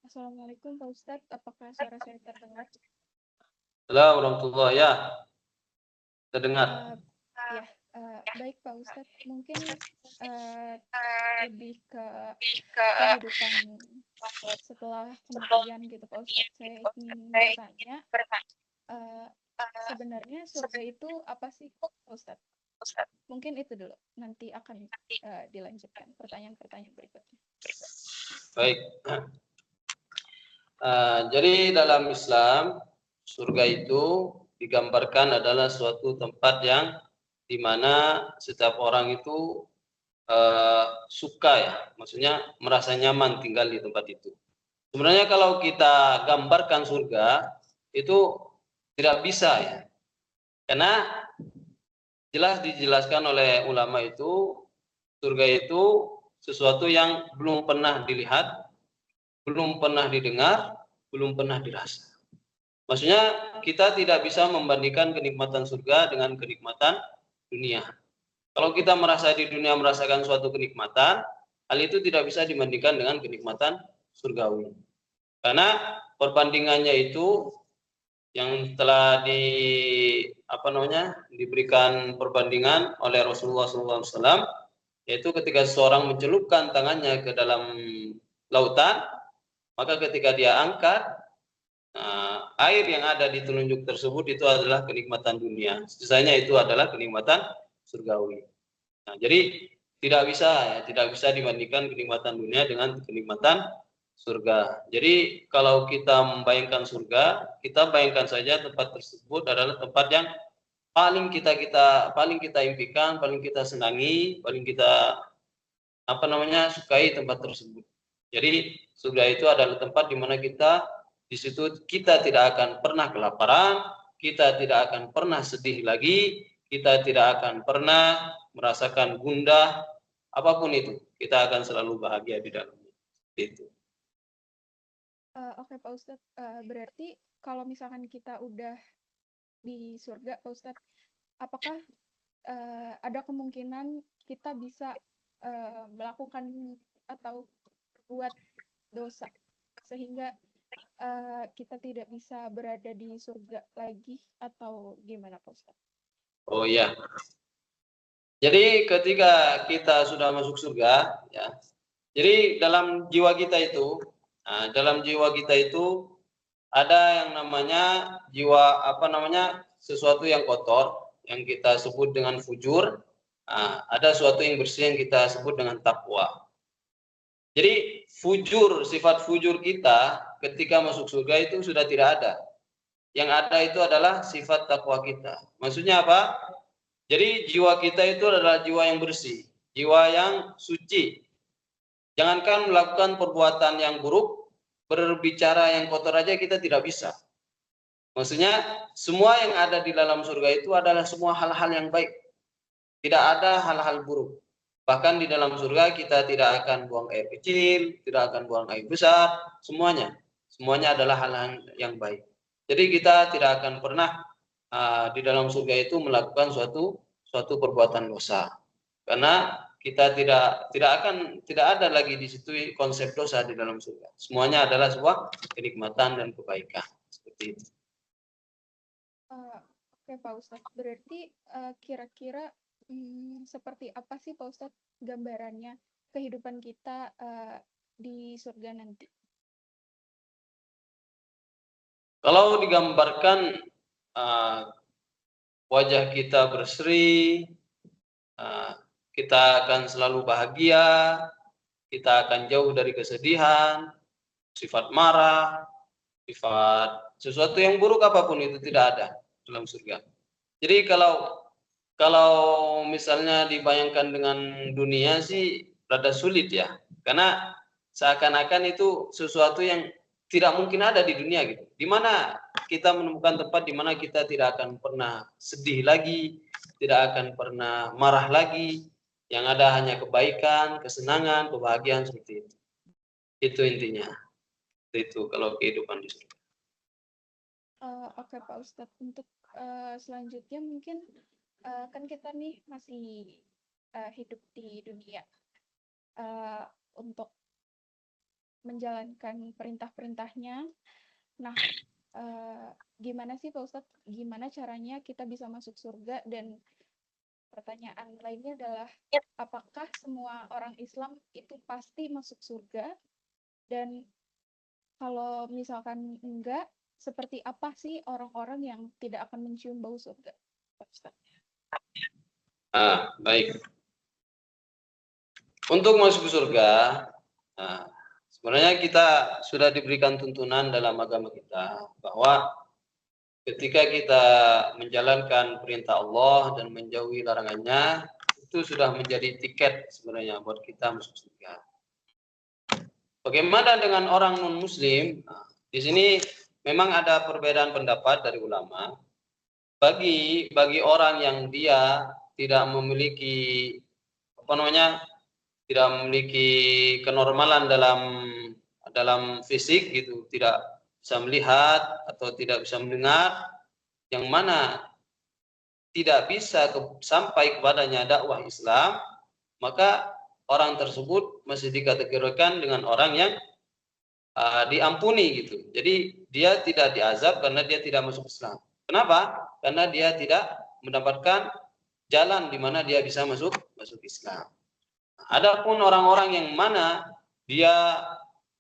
Assalamualaikum Pak Ustadz, apakah suara saya terdengar? Assalamualaikum warahmatullahi wabarakatuh. Ya, terdengar. Ya, Baik Pak Ustadz, mungkin lebih ke kehidupan setelah kematian gitu Pak Ustadz. Saya ingin bertanya, sebenarnya surga itu apa sih Pak Ustadz? Mungkin itu dulu, nanti akan dilanjutkan pertanyaan-pertanyaan berikutnya. Baik. Jadi dalam Islam, surga itu digambarkan adalah suatu tempat yang dimana setiap orang itu suka ya, maksudnya merasa nyaman tinggal di tempat itu. Sebenarnya kalau kita gambarkan surga itu tidak bisa ya, karena jelas dijelaskan oleh ulama itu surga itu sesuatu yang belum pernah dilihat, belum pernah didengar, belum pernah dirasa. Maksudnya kita tidak bisa membandingkan kenikmatan surga dengan kenikmatan dunia. Kalau kita merasa di dunia merasakan suatu kenikmatan, hal itu tidak bisa dibandingkan dengan kenikmatan surgawi. Karena perbandingannya itu yang telah diberikan perbandingan oleh Rasulullah SAW, yaitu ketika seseorang mencelupkan tangannya ke dalam lautan, maka ketika dia angkat, air yang ada di telunjuk tersebut itu adalah kenikmatan dunia. Sisanya itu adalah kenikmatan surgawi. Nah, jadi tidak bisa dibandingkan kenikmatan dunia dengan kenikmatan surga. Jadi kalau kita membayangkan surga, kita bayangkan saja tempat tersebut adalah tempat yang paling kita impikan, paling kita senangi, paling kita sukai tempat tersebut. Jadi surga itu adalah tempat di mana kita di situ kita tidak akan pernah kelaparan, kita tidak akan pernah sedih lagi, kita tidak akan pernah merasakan gundah, apapun itu, kita akan selalu bahagia di dalamnya. Itu. Oke Pak Ustadz, berarti kalau misalkan kita udah di surga Pak Ustadz, apakah ada kemungkinan kita bisa melakukan atau buat dosa sehingga kita tidak bisa berada di surga lagi atau gimana Pak Ustadz? Oh iya. Jadi ketika kita sudah masuk surga, ya. Jadi dalam jiwa kita itu, ada yang namanya jiwa sesuatu yang kotor yang kita sebut dengan fujur. Ada sesuatu yang bersih yang kita sebut dengan takwa. Jadi sifat fujur kita ketika masuk surga itu sudah tidak ada. Yang ada itu adalah sifat takwa kita. Maksudnya apa? Jadi jiwa kita itu adalah jiwa yang bersih, jiwa yang suci. Jangankan melakukan perbuatan yang buruk, berbicara yang kotor aja kita tidak bisa. Maksudnya semua yang ada di dalam surga itu adalah semua hal-hal yang baik. Tidak ada hal-hal buruk. Bahkan di dalam surga kita tidak akan buang air kecil, tidak akan buang air besar, semuanya adalah hal-hal yang baik. Jadi kita tidak akan pernah di dalam surga itu melakukan suatu perbuatan dosa. Karena kita tidak ada lagi di situ konsep dosa di dalam surga. Semuanya adalah sebuah kenikmatan dan kebaikan. Seperti itu. Oke Pak Ustadz, berarti kira-kira seperti apa sih Pak Ustadz gambarannya kehidupan kita di surga nanti? Kalau digambarkan wajah kita berseri, kita akan selalu bahagia, kita akan jauh dari kesedihan, sifat marah, sifat sesuatu yang buruk apapun itu tidak ada dalam surga. Jadi kalau misalnya dibayangkan dengan dunia sih rada sulit ya, karena seakan-akan itu sesuatu yang tidak mungkin ada di dunia gitu. Di mana kita menemukan tempat di mana kita tidak akan pernah sedih lagi, tidak akan pernah marah lagi. Yang ada hanya kebaikan, kesenangan, kebahagiaan seperti itu. Itu intinya. Itu kalau kehidupan di surga. Oke Pak Ustadz, untuk selanjutnya mungkin kan kita nih masih hidup di dunia untuk menjalankan perintah-perintahnya. Nah, gimana sih Pak Ustadz, gimana caranya kita bisa masuk surga dan pertanyaan lainnya adalah apakah semua orang Islam itu pasti masuk surga? Dan kalau misalkan enggak, seperti apa sih orang-orang yang tidak akan mencium bau surga, Pak Ustadz? Baik. Untuk masuk surga, sebenarnya kita sudah diberikan tuntunan dalam agama kita bahwa ketika kita menjalankan perintah Allah dan menjauhi larangannya, itu sudah menjadi tiket sebenarnya buat kita masuk surga. Bagaimana dengan orang non-muslim? Di sini memang ada perbedaan pendapat dari ulama. Bagi orang yang dia tidak memiliki tidak memiliki kenormalan dalam fisik gitu, tidak bisa melihat atau tidak bisa mendengar, yang mana tidak bisa sampai kepadanya dakwah Islam, maka orang tersebut masih dikategorikan dengan orang yang diampuni gitu. Jadi dia tidak diazab karena dia tidak masuk Islam. Kenapa? Karena dia tidak mendapatkan jalan di mana dia bisa masuk Islam. Adapun orang-orang yang mana dia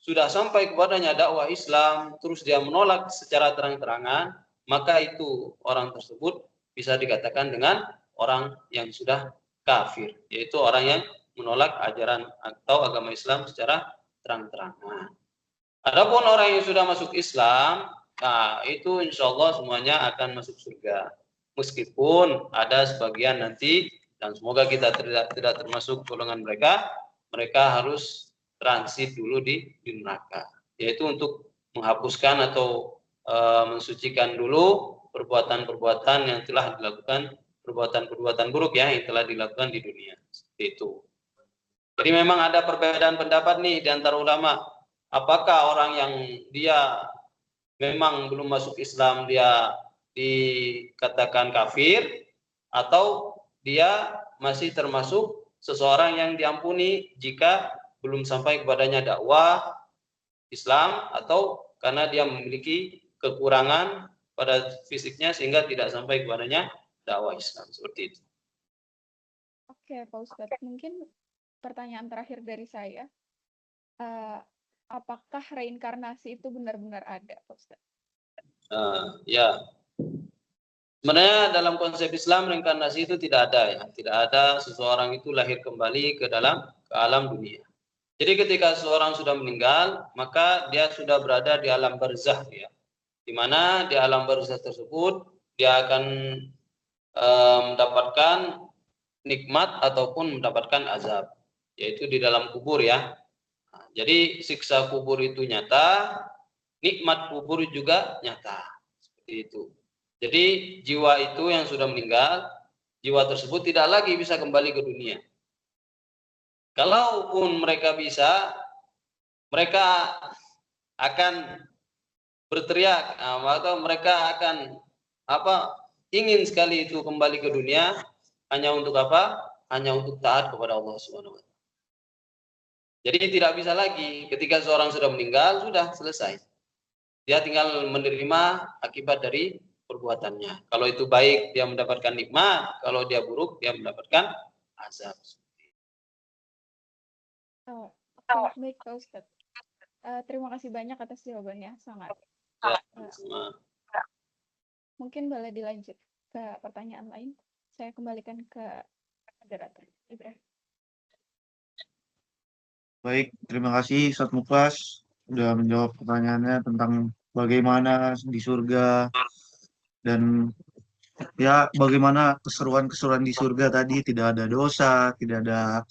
sudah sampai kepadanya dakwah Islam, terus dia menolak secara terang-terangan, maka itu orang tersebut bisa dikatakan dengan orang yang sudah kafir, yaitu orang yang menolak ajaran atau agama Islam secara terang-terangan. Adapun orang yang sudah masuk Islam, itu insya Allah semuanya akan masuk surga. Meskipun ada sebagian nanti, dan semoga kita tidak termasuk golongan mereka harus transit dulu di neraka, yaitu untuk menghapuskan atau mensucikan dulu perbuatan-perbuatan yang telah dilakukan, perbuatan-perbuatan buruk ya yang telah dilakukan di dunia. Seperti itu. Jadi memang ada perbedaan pendapat nih di antara ulama. Apakah orang yang dia memang belum masuk Islam dia dikatakan kafir, atau dia masih termasuk seseorang yang diampuni jika belum sampai kepadanya dakwah Islam, atau karena dia memiliki kekurangan pada fisiknya sehingga tidak sampai kepadanya dakwah Islam. Seperti itu. Oke, Pak Ustadz. Mungkin pertanyaan terakhir dari saya. Apakah reinkarnasi itu benar-benar ada, Pak Ustadz? Ya. Sebenarnya dalam konsep Islam reinkarnasi itu tidak ada ya. Tidak ada seseorang itu lahir kembali ke alam dunia. Jadi ketika seseorang sudah meninggal, maka dia sudah berada di alam barzakh ya. Di mana di alam barzakh tersebut dia akan mendapatkan nikmat ataupun mendapatkan azab, yaitu di dalam kubur ya. Jadi siksa kubur itu nyata, nikmat kubur juga nyata. Seperti itu. Jadi jiwa itu yang sudah meninggal, jiwa tersebut tidak lagi bisa kembali ke dunia. Kalaupun mereka bisa, mereka akan berteriak atau mereka akan ingin sekali itu kembali ke dunia, hanya untuk apa? Hanya untuk taat kepada Allah Subhanahu wa taala. Jadi tidak bisa lagi ketika seorang sudah meninggal, sudah selesai. Dia tinggal menerima akibat dari perbuatannya. Kalau itu baik dia mendapatkan nikmat, kalau dia buruk dia mendapatkan azab. Baik Pak Ustadz. Terima kasih banyak atas jawabannya, sangat. Mungkin boleh dilanjut ke pertanyaan lain. Saya kembalikan ke moderator Ibrahim. Baik, terima kasih Ustadz Muklas sudah menjawab pertanyaannya tentang bagaimana di surga dan ya bagaimana keseruan-keseruan di surga tadi, tidak ada dosa, tidak ada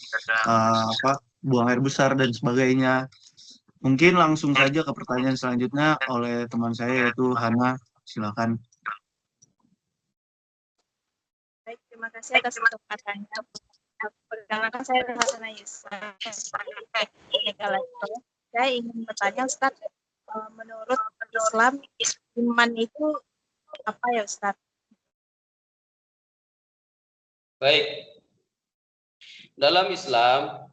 buang air besar dan sebagainya. Mungkin langsung saja ke pertanyaan selanjutnya oleh teman saya yaitu Hana, silakan. Baik, terima kasih atas kesempatannya. Perkenalkan saya Hasana Yusuf. Saya ingin bertanya Ustaz, menurut Islam, iman itu apa ya Ustaz? Baik. Dalam Islam,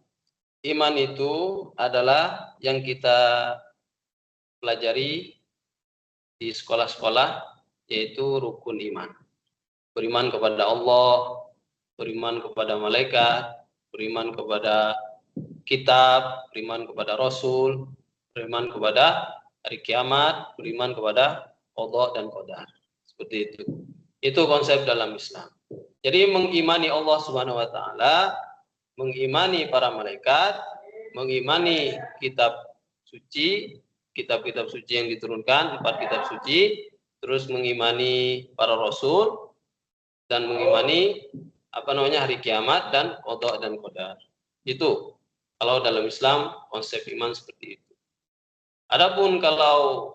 iman itu adalah yang kita pelajari di sekolah-sekolah, yaitu rukun iman. Beriman kepada Allah, beriman kepada malaikat, beriman kepada kitab, beriman kepada Rasul, beriman kepada hari kiamat, beriman kepada qada dan qadar. Seperti itu. Itu konsep dalam Islam. Jadi mengimani Allah Subhanahu wa taala, mengimani para malaikat, mengimani kitab suci, kitab-kitab suci yang diturunkan, 4 kitab suci, terus mengimani para rasul dan mengimani hari kiamat dan qada dan qadar. Itu kalau dalam Islam konsep iman seperti itu. Adapun kalau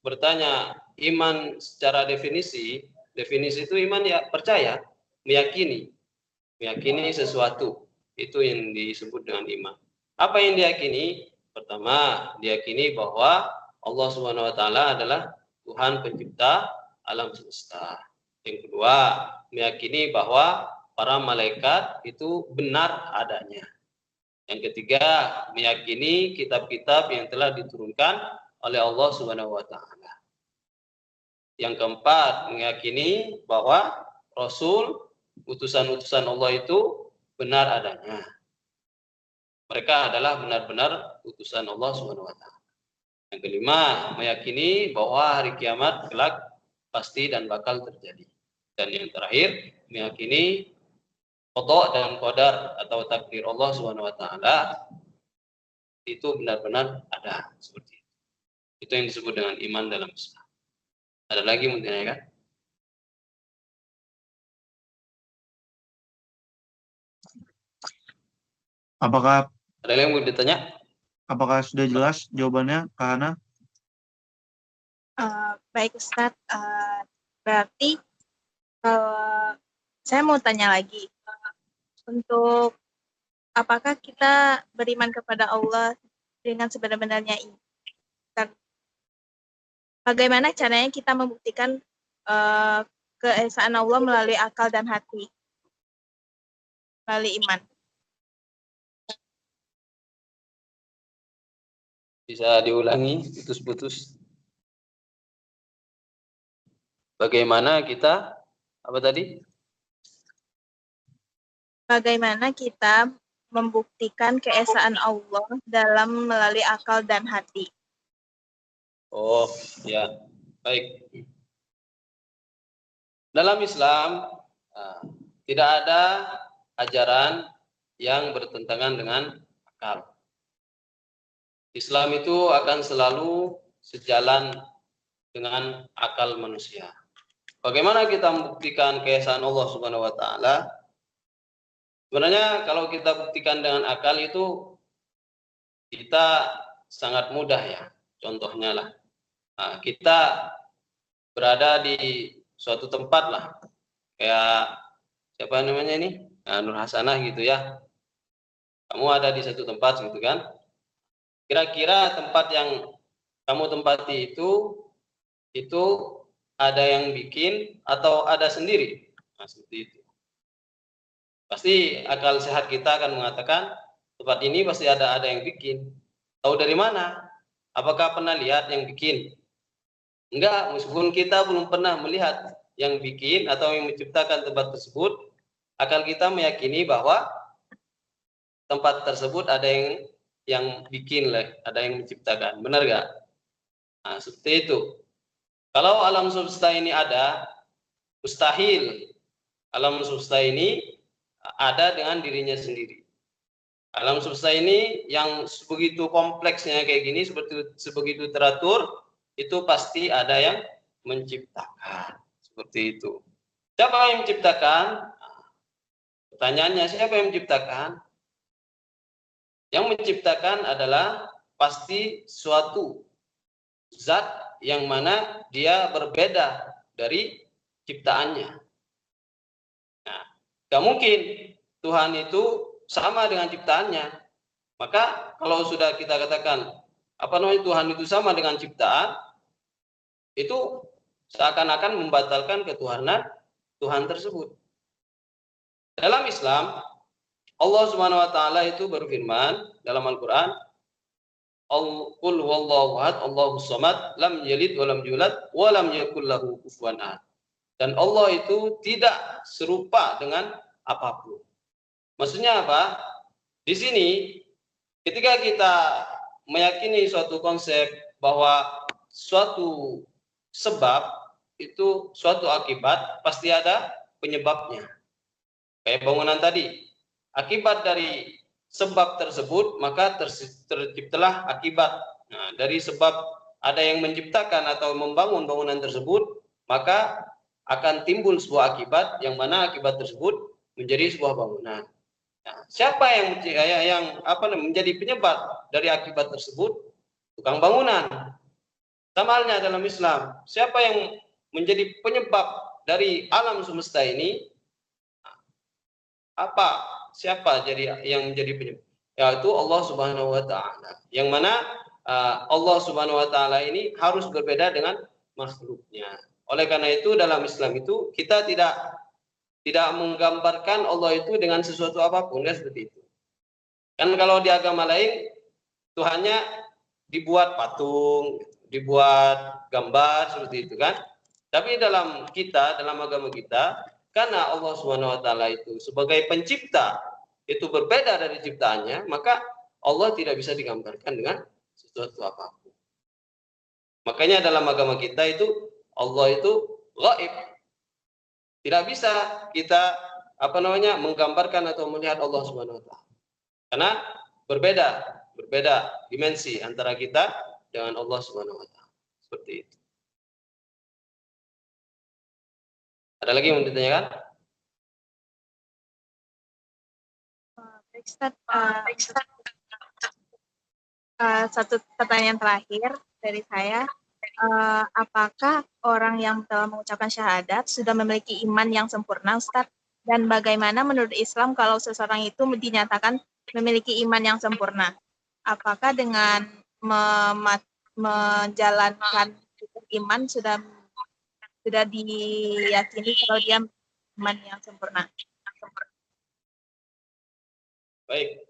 bertanya iman secara definisi itu iman ya percaya, meyakini sesuatu, itu yang disebut dengan iman. Apa yang diyakini? Pertama, diyakini bahwa Allah Subhanahu wa taala adalah Tuhan pencipta alam semesta. Yang kedua, meyakini bahwa para malaikat itu benar adanya. Yang ketiga, meyakini kitab-kitab yang telah diturunkan oleh Allah Subhanahu wa taala. Yang keempat, meyakini bahwa Rasul, utusan-utusan Allah itu benar adanya. Mereka adalah benar-benar utusan Allah Subhanahu wa taala. Yang kelima, meyakini bahwa hari kiamat kelak pasti dan bakal terjadi. Dan yang terakhir, meyakini qada dan qadar atau takdir Allah Subhanahu wa taala itu benar-benar ada, seperti itu. Itu yang disebut dengan iman dalam Islam. Ada lagi mungkin ya kan? Apakah ada yang mau ditanya? Apakah sudah jelas jawabannya, Kak Hana? Baik Ustadz, berarti saya mau tanya lagi, untuk apakah kita beriman kepada Allah dengan sebenar-benarnya ini? Dan bagaimana caranya kita membuktikan keesaan Allah melalui akal dan hati, melalui iman? Bisa diulangi, putus-putus. Bagaimana kita, apa tadi? Bagaimana kita membuktikan keesaan Allah dalam melalui akal dan hati? Oh, ya. Baik. Dalam Islam, tidak ada ajaran yang bertentangan dengan akal. Islam itu akan selalu sejalan dengan akal manusia. Bagaimana kita membuktikan keesaan Allah Subhanahu wa taala? Sebenarnya kalau kita buktikan dengan akal itu kita sangat mudah ya. Contohnya lah, kita berada di suatu tempat lah, kayak siapa namanya ini, Nur Hasanah gitu ya. Kamu ada di satu tempat gitu kan? Kira-kira tempat yang kamu tempati itu ada yang bikin atau ada sendiri? Nah, seperti itu. Pasti akal sehat kita akan mengatakan tempat ini pasti ada yang bikin. Tahu dari mana? Apakah pernah lihat yang bikin? Enggak, meskipun kita belum pernah melihat yang bikin atau yang menciptakan tempat tersebut, akal kita meyakini bahwa tempat tersebut ada yang bikin lah, ada yang menciptakan. Benar nggak? Nah, seperti itu. Kalau alam semesta ini ada, mustahil alam semesta ini ada dengan dirinya sendiri. Alam semesta ini yang sebegitu kompleksnya kayak gini, sebegitu teratur, itu pasti ada yang menciptakan. Seperti itu. Siapa yang menciptakan? Pertanyaannya, siapa yang menciptakan? Yang menciptakan adalah pasti suatu zat yang mana dia berbeda dari ciptaannya. Nah, gak mungkin Tuhan itu sama dengan ciptaannya. Maka kalau sudah kita katakan Tuhan itu sama dengan ciptaan, itu seakan-akan membatalkan ketuhanan Tuhan tersebut. Dalam Islam, Allah Subhanahu wa taala itu berfirman dalam Al-Qur'an, Qul huwallahu ahad, Allahus samad, lam yalid wa lam yulad wa lam yakul lahu kufuwan ahad. Dan Allah itu tidak serupa dengan apapun. Maksudnya apa? Di sini ketika kita meyakini suatu konsep bahwa suatu sebab itu suatu akibat, pasti ada penyebabnya. Kayak bangunan tadi, akibat dari sebab tersebut maka terciptalah akibat. Nah, dari sebab ada yang menciptakan atau membangun bangunan tersebut, maka akan timbul sebuah akibat yang mana akibat tersebut menjadi sebuah bangunan. Nah, siapa yang menjadi penyebab dari akibat tersebut? Tukang bangunan. Sama halnya dalam Islam, siapa yang menjadi penyebab dari alam semesta ini? Siapa jadi yang menjadi penyebab? Yaitu Allah Subhanahu wa taala. Yang mana Allah Subhanahu wa taala ini harus berbeda dengan makhluknya. Oleh karena itu dalam Islam itu kita tidak menggambarkan Allah itu dengan sesuatu apapun, ya seperti itu. Kan kalau di agama lain Tuhannya dibuat patung, dibuat gambar seperti itu kan. Tapi dalam agama kita, karena Allah Subhanahu wa taala itu sebagai pencipta itu berbeda dari ciptaannya, maka Allah tidak bisa digambarkan dengan sesuatu apapun. Makanya dalam agama kita itu Allah itu gaib. Tidak bisa kita menggambarkan atau melihat Allah Subhanahu wa taala. Karena berbeda dimensi antara kita dengan Allah Subhanahu wa taala. Seperti itu. Ada lagi yang mau ditanyakan? Satu pertanyaan terakhir dari saya. Apakah orang yang telah mengucapkan syahadat sudah memiliki iman yang sempurna, Ustadz? Dan bagaimana menurut Islam kalau seseorang itu dinyatakan memiliki iman yang sempurna? Apakah dengan menjalankan iman sudah diyakini kalau dia iman yang sempurna? Baik.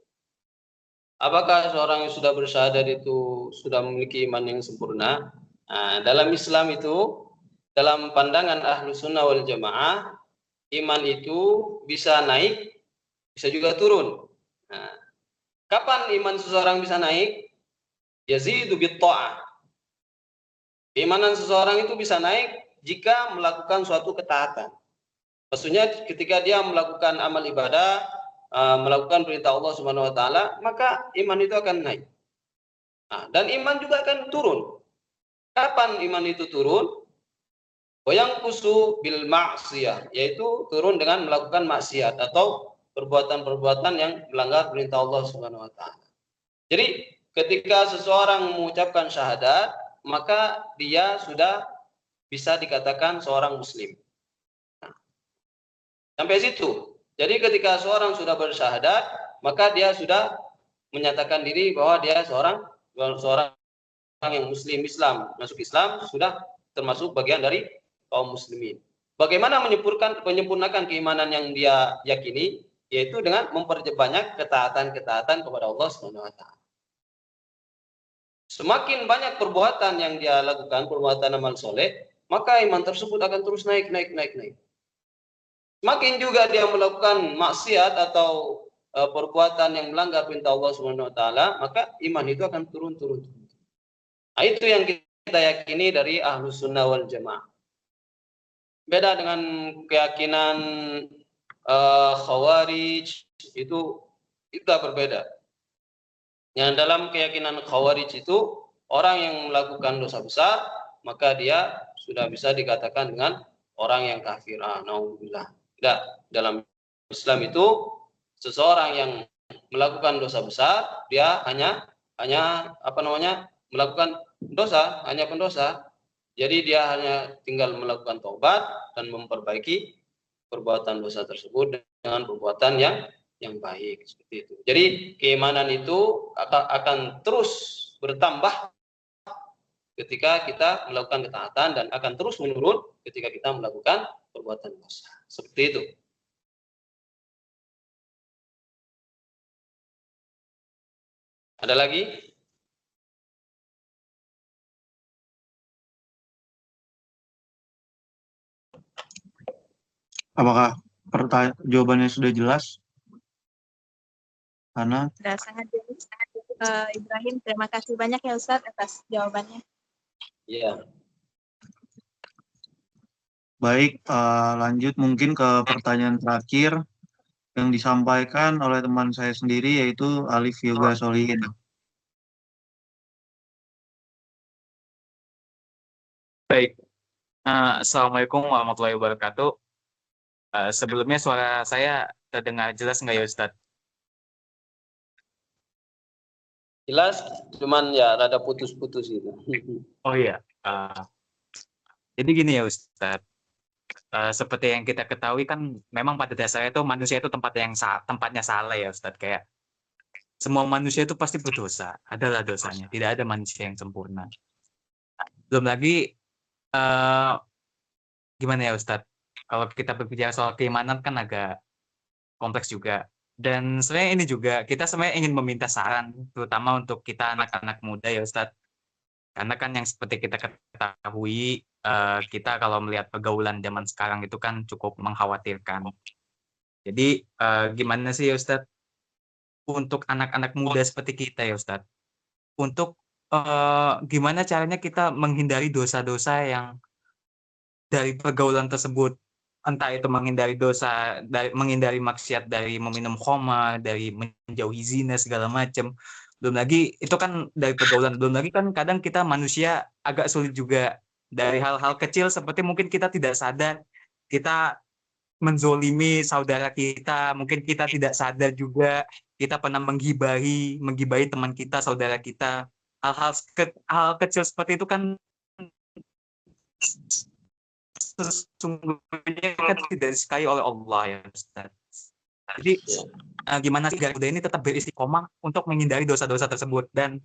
Apakah seorang yang sudah bersyahadat itu sudah memiliki iman yang sempurna? Nah, dalam Islam itu, dalam pandangan Ahlus Sunnah wal Jamaah, iman itu bisa naik, bisa juga turun. Nah, kapan iman seseorang bisa naik? Yazidu bit-tha'ah. Keimanan seseorang itu bisa naik jika melakukan suatu ketaatan. Maksudnya ketika dia melakukan amal ibadah, melakukan perintah Allah Subhanahu wa taala, maka iman itu akan naik. Nah, dan iman juga akan turun. Kapan iman itu turun? Yang kusu bil ma'siyah, yaitu turun dengan melakukan maksiat atau perbuatan-perbuatan yang melanggar perintah Allah Subhanahu wa taala. Jadi, ketika seseorang mengucapkan syahadat, maka dia sudah bisa dikatakan seorang muslim. Nah, sampai situ. Jadi ketika seorang sudah bersyahadat, maka dia sudah menyatakan diri bahwa dia seorang yang muslim Islam, masuk Islam, sudah termasuk bagian dari kaum muslimin. Bagaimana menyempurnakan keimanan yang dia yakini? Yaitu dengan memperbanyak ketaatan-ketaatan kepada Allah Subhanahu wa taala. Semakin banyak perbuatan yang dia lakukan, perbuatan amal soleh, maka iman tersebut akan terus naik. Semakin juga dia melakukan maksiat atau perbuatan yang melanggar perintah Allah Subhanahu wa taala, maka iman itu akan turun. Nah, itu yang kita yakini dari Ahlus Sunnah wal Jamaah. Beda dengan keyakinan Khawarij, itu berbeda. Yang dalam keyakinan Khawarij itu, orang yang melakukan dosa besar, maka dia sudah bisa dikatakan dengan orang yang kafir. Naudzubillah. Tidak, dalam Islam itu seseorang yang melakukan dosa besar, dia hanya melakukan dosa, hanya pendosa. Jadi dia hanya tinggal melakukan taubat dan memperbaiki perbuatan dosa tersebut dengan perbuatan yang baik, seperti itu. Jadi keimanan itu akan terus bertambah ketika kita melakukan ketaatan dan akan terus menurun ketika kita melakukan perbuatan dosa. Seperti itu. Ada lagi? Apakah jawabannya sudah jelas? Hana? Sudah sangat jelas. Ibrahim, terima kasih banyak ya Ustadz atas jawabannya. Iya. Baik, lanjut mungkin ke pertanyaan terakhir yang disampaikan oleh teman saya sendiri, yaitu Alif Yoga Solihin. Baik, Assalamualaikum warahmatullahi wabarakatuh. Sebelumnya suara saya terdengar jelas nggak ya Ustadz? Jelas, cuman ya rada putus-putus itu. Oh iya, jadi gini ya Ustadz, seperti yang kita ketahui kan memang pada dasarnya itu manusia itu tempatnya salah ya Ustadz. Kayak semua manusia itu pasti berdosa, adalah dosanya, tidak ada manusia yang sempurna. Belum lagi, gimana ya Ustadz, kalau kita berbicara soal keimanan kan agak kompleks juga. Dan sebenarnya ini juga kita sebenarnya ingin meminta saran, terutama untuk kita anak-anak muda ya Ustadz. Karena kan yang seperti kita ketahui, kita kalau melihat pergaulan zaman sekarang itu kan cukup mengkhawatirkan. Jadi gimana sih ya Ustadz, untuk anak-anak muda seperti kita ya Ustadz, untuk gimana caranya kita menghindari dosa-dosa yang dari pergaulan tersebut, entah itu menghindari dosa, menghindari maksiat dari meminum khamar, dari menjauhi zina segala macam. Belum lagi itu kan dari pergaulan, belum lagi kan kadang kita manusia agak sulit juga dari hal-hal kecil seperti mungkin kita tidak sadar kita menzolimi saudara kita, mungkin kita tidak sadar juga kita pernah menggibahi teman kita, saudara kita. Hal kecil seperti itu kan sesungguhnya kan tidak disukai oleh Allah ya Ustaz. Jadi gimana sih agar muda ini tetap beristiqomah untuk menghindari dosa-dosa tersebut. Dan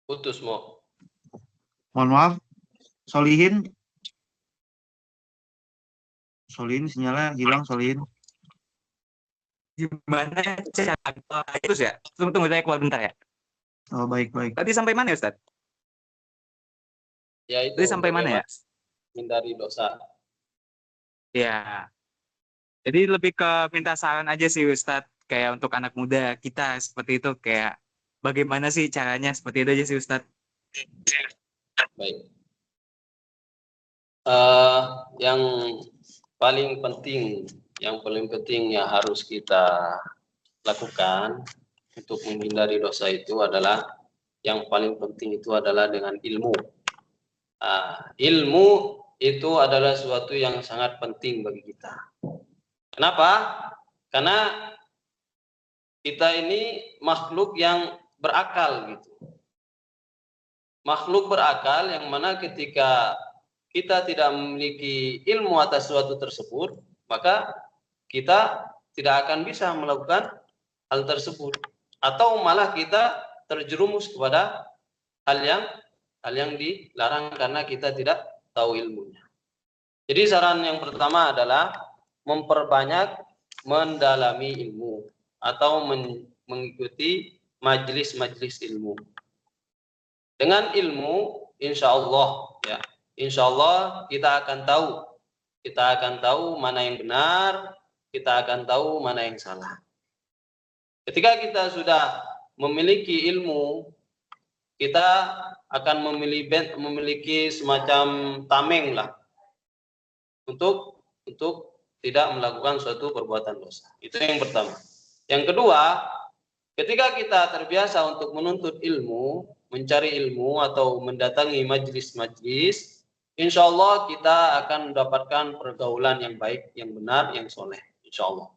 Putus mau. Mohon maaf, Solihin sinyalnya hilang, Solihin. Gimana cara terus ya? Tunggu saya keluar bentar ya. Oh, baik. Tadi sampai mana ya Ustaz? Ya itu. Tadi sampai mana ya? Hindari dosa. Ya. Jadi lebih ke minta saran aja sih Ustadz, kayak untuk anak muda kita seperti itu, kayak bagaimana sih caranya, seperti itu aja sih Ustadz. Baik. Yang paling penting yang harus kita lakukan untuk menghindari dosa itu adalah, yang paling penting itu adalah dengan ilmu. Ilmu itu adalah sesuatu yang sangat penting bagi kita. Kenapa? Karena kita ini makhluk yang berakal gitu. Makhluk berakal yang mana ketika kita tidak memiliki ilmu atas sesuatu tersebut, maka kita tidak akan bisa melakukan hal tersebut, atau malah kita terjerumus kepada hal yang dilarang karena kita tidak tahu ilmunya. Jadi saran yang pertama adalah memperbanyak mendalami ilmu atau mengikuti majelis-majelis ilmu. Dengan ilmu, insya Allah kita akan tahu mana yang benar, kita akan tahu mana yang salah. Ketika kita sudah memiliki ilmu, kita akan memiliki semacam tameng lah untuk tidak melakukan suatu perbuatan dosa. Itu yang pertama. Yang kedua, ketika kita terbiasa untuk menuntut ilmu, mencari ilmu atau mendatangi majelis-majelis, insya Allah kita akan mendapatkan pergaulan yang baik, yang benar, yang soleh, insya Allah.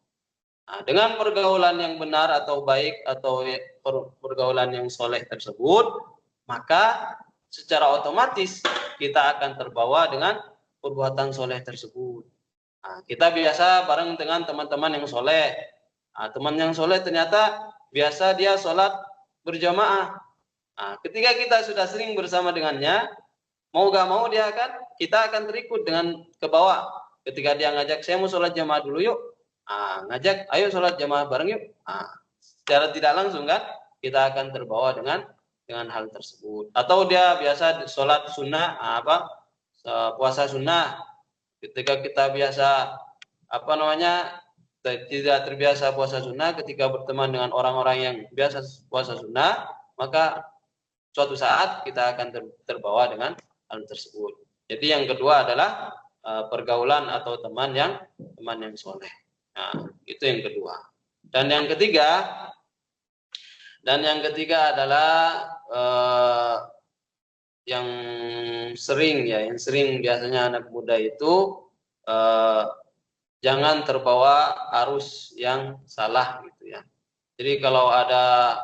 Nah, dengan pergaulan yang benar atau baik atau pergaulan yang soleh tersebut, maka secara otomatis kita akan terbawa dengan perbuatan soleh tersebut. Nah, kita biasa bareng dengan teman-teman yang soleh. Nah, teman yang soleh ternyata biasa dia sholat berjamaah. Nah, ketika kita sudah sering bersama dengannya, mau gak mau kita akan terikut dengan ke bawah. Ketika dia ngajak, saya mau sholat jamaah dulu yuk. Ngajak, ayo sholat jamaah bareng yuk. secara tidak langsung kan kita akan terbawa dengan hal tersebut. Atau dia biasa sholat sunnah, puasa sunnah, ketika kita biasa tidak terbiasa puasa sunnah, ketika berteman dengan orang-orang yang biasa puasa sunnah, maka suatu saat kita akan terbawa dengan hal tersebut. Jadi yang kedua adalah pergaulan atau teman yang soleh. Nah, itu yang kedua. Dan yang ketiga adalah yang sering biasanya anak muda itu jangan terbawa arus yang salah gitu ya. Jadi kalau ada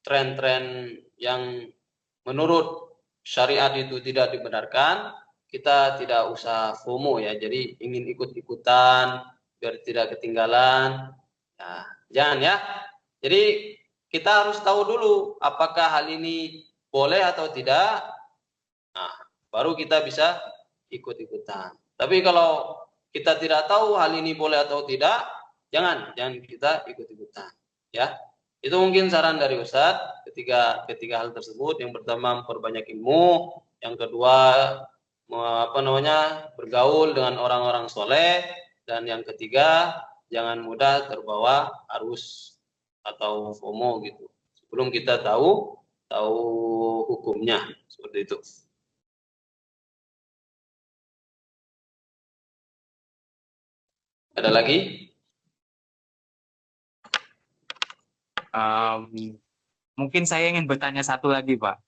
tren-tren yang menurut syariat itu tidak dibenarkan, kita tidak usah FOMO ya. Jadi ingin ikut-ikutan biar tidak ketinggalan. Nah, jangan ya. Jadi kita harus tahu dulu apakah hal ini boleh atau tidak. Nah, baru kita bisa ikut-ikutan. Tapi kalau kita tidak tahu hal ini boleh atau tidak, jangan kita ikut-ikutan ya. Itu mungkin saran dari Ustadz ketiga hal tersebut. Yang pertama, memperbanyak ilmu, yang kedua bergaul dengan orang-orang soleh, dan yang ketiga jangan mudah terbawa arus atau FOMO gitu sebelum kita tahu hukumnya, seperti itu. Ada lagi? Mungkin saya ingin bertanya satu lagi, Pak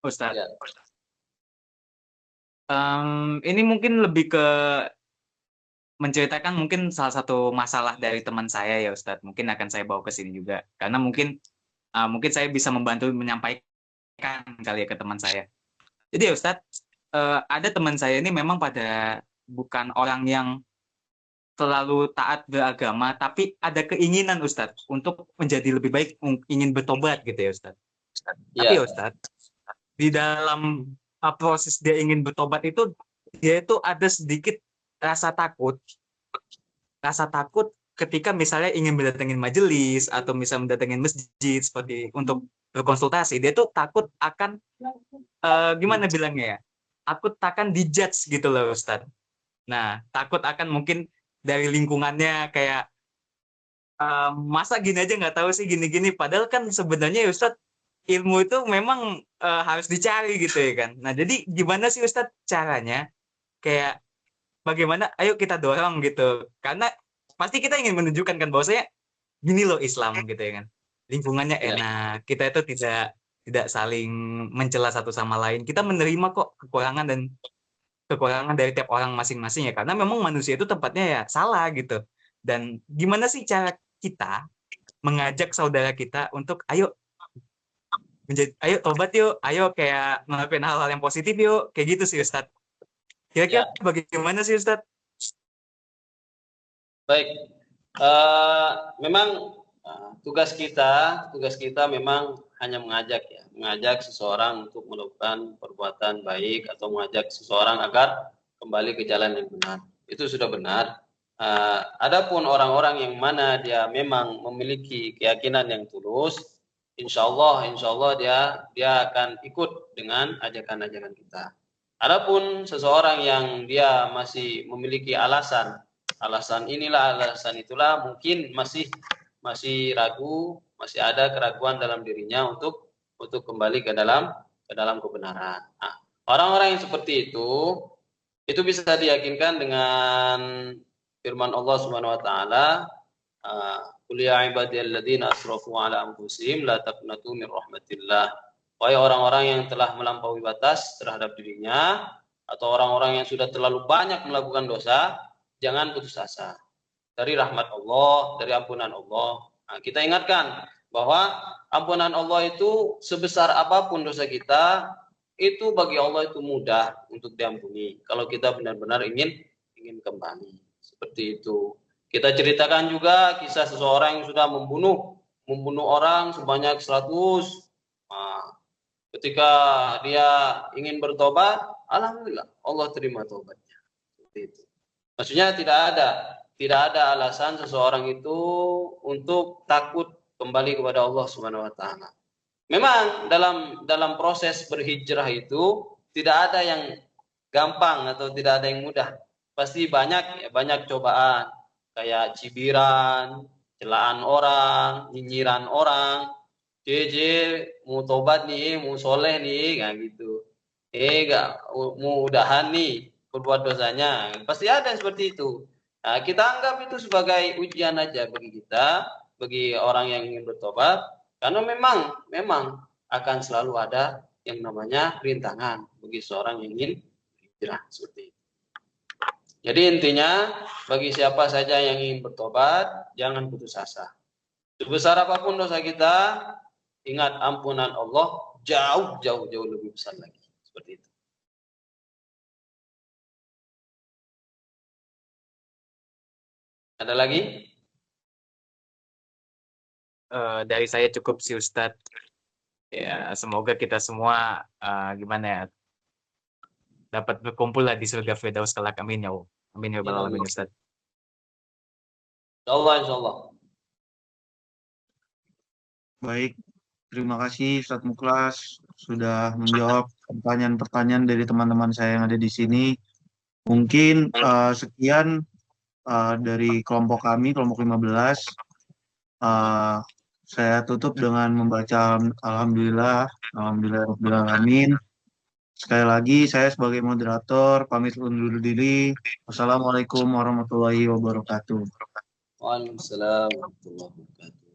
Ustadz. Ya. Ini mungkin lebih ke menceritakan mungkin salah satu masalah dari teman saya ya Ustadz. Mungkin akan saya bawa ke sini juga. Karena mungkin saya bisa membantu menyampaikan kali ya ke teman saya. Jadi ya Ustadz, ada teman saya ini memang bukan orang yang terlalu taat beragama, tapi ada keinginan Ustadz untuk menjadi lebih baik, ingin bertobat gitu ya Ustadz. Tapi ya Ustadz, di dalam proses dia ingin bertobat itu, dia itu ada sedikit rasa takut ketika misalnya ingin mendatangin majelis atau misalnya mendatangin masjid seperti untuk berkonsultasi. Dia tuh takut akan gimana bilangnya ya, takut akan dijudge gitu loh Ustadz. Nah, takut akan mungkin dari lingkungannya kayak masa gini aja nggak tahu sih gini-gini, padahal kan sebenarnya ya Ustadz, ilmu itu memang harus dicari gitu ya kan. Nah jadi gimana sih Ustadz caranya, kayak bagaimana, ayo kita dorong gitu, karena pasti kita ingin menunjukkan kan bahwasanya gini loh Islam gitu ya kan, lingkungannya enak, kita itu tidak saling mencela satu sama lain, kita menerima kok kekurangan dari tiap orang masing-masing ya, karena memang manusia itu tempatnya ya salah gitu. Dan gimana sih cara kita mengajak saudara kita untuk ayo tobat yuk, ayo kayak ngelakuin hal-hal yang positif yuk, kayak gitu sih Ustadz. Kira-kira bagaimana sih Ustadz? Baik, memang tugas kita memang hanya mengajak seseorang untuk melakukan perbuatan baik atau mengajak seseorang agar kembali ke jalan yang benar. Itu sudah benar. Adapun orang-orang yang mana dia memang memiliki keyakinan yang tulus, insya Allah dia akan ikut dengan ajakan-ajakan kita. Adapun seseorang yang dia masih memiliki alasan inilah, alasan itulah, mungkin masih ragu, masih ada keraguan dalam dirinya untuk kembali ke dalam kebenaran. Nah, orang-orang yang seperti itu bisa diyakinkan dengan firman Allah Subhanahu wa taala, qul ya ibadiyalladzina asrafu ala anfusihim la taqnatu min rahmatillah. Wahai orang-orang yang telah melampaui batas terhadap dirinya atau orang-orang yang sudah terlalu banyak melakukan dosa, jangan putus asa dari rahmat Allah, dari ampunan Allah. Nah, kita ingatkan bahwa ampunan Allah itu sebesar apapun dosa kita, itu bagi Allah itu mudah untuk diampuni kalau kita benar-benar ingin kembali. Seperti itu. Kita ceritakan juga kisah seseorang yang sudah membunuh orang sebanyak 100. Nah, ketika dia ingin bertobat, alhamdulillah Allah terima tobatnya. Seperti itu. Maksudnya tidak ada alasan seseorang itu untuk takut kembali kepada Allah Subhanahu wa taala. Memang dalam proses berhijrah itu tidak ada yang gampang atau tidak ada yang mudah. Pasti banyak cobaan, kayak cibiran, celaan orang, nyinyiran orang. Mau tobat nih, mau soleh nih, kayak gitu. Mau udahan nih, berbuat dosanya. Pasti ada yang seperti itu. Nah, kita anggap itu sebagai ujian aja bagi kita, bagi orang yang ingin bertobat, karena memang akan selalu ada yang namanya rintangan bagi seorang yang ingin hijrah seperti itu. Jadi intinya bagi siapa saja yang ingin bertobat, jangan putus asa. Sebesar apapun dosa kita, ingat ampunan Allah jauh lebih besar lagi. Seperti itu. Ada lagi? Dari saya cukup sih Ustadz. Ya, semoga kita semua gimana ya, dapat berkumpul lah di surga Firdaus kelak. Amin ya Allah. Amin ya rabbal alamin Ustadz. Insyaallah. Baik, terima kasih Ustadz Muklas sudah menjawab pertanyaan-pertanyaan dari teman-teman saya yang ada di sini. Mungkin sekian dari kelompok kami, kelompok 15. Saya tutup dengan membaca Alhamdulillahirabbil alamin. Sekali lagi saya sebagai moderator pamit undur diri. Wassalamualaikum warahmatullahi wabarakatuh. Waalaikumsalam warahmatullahi wabarakatuh.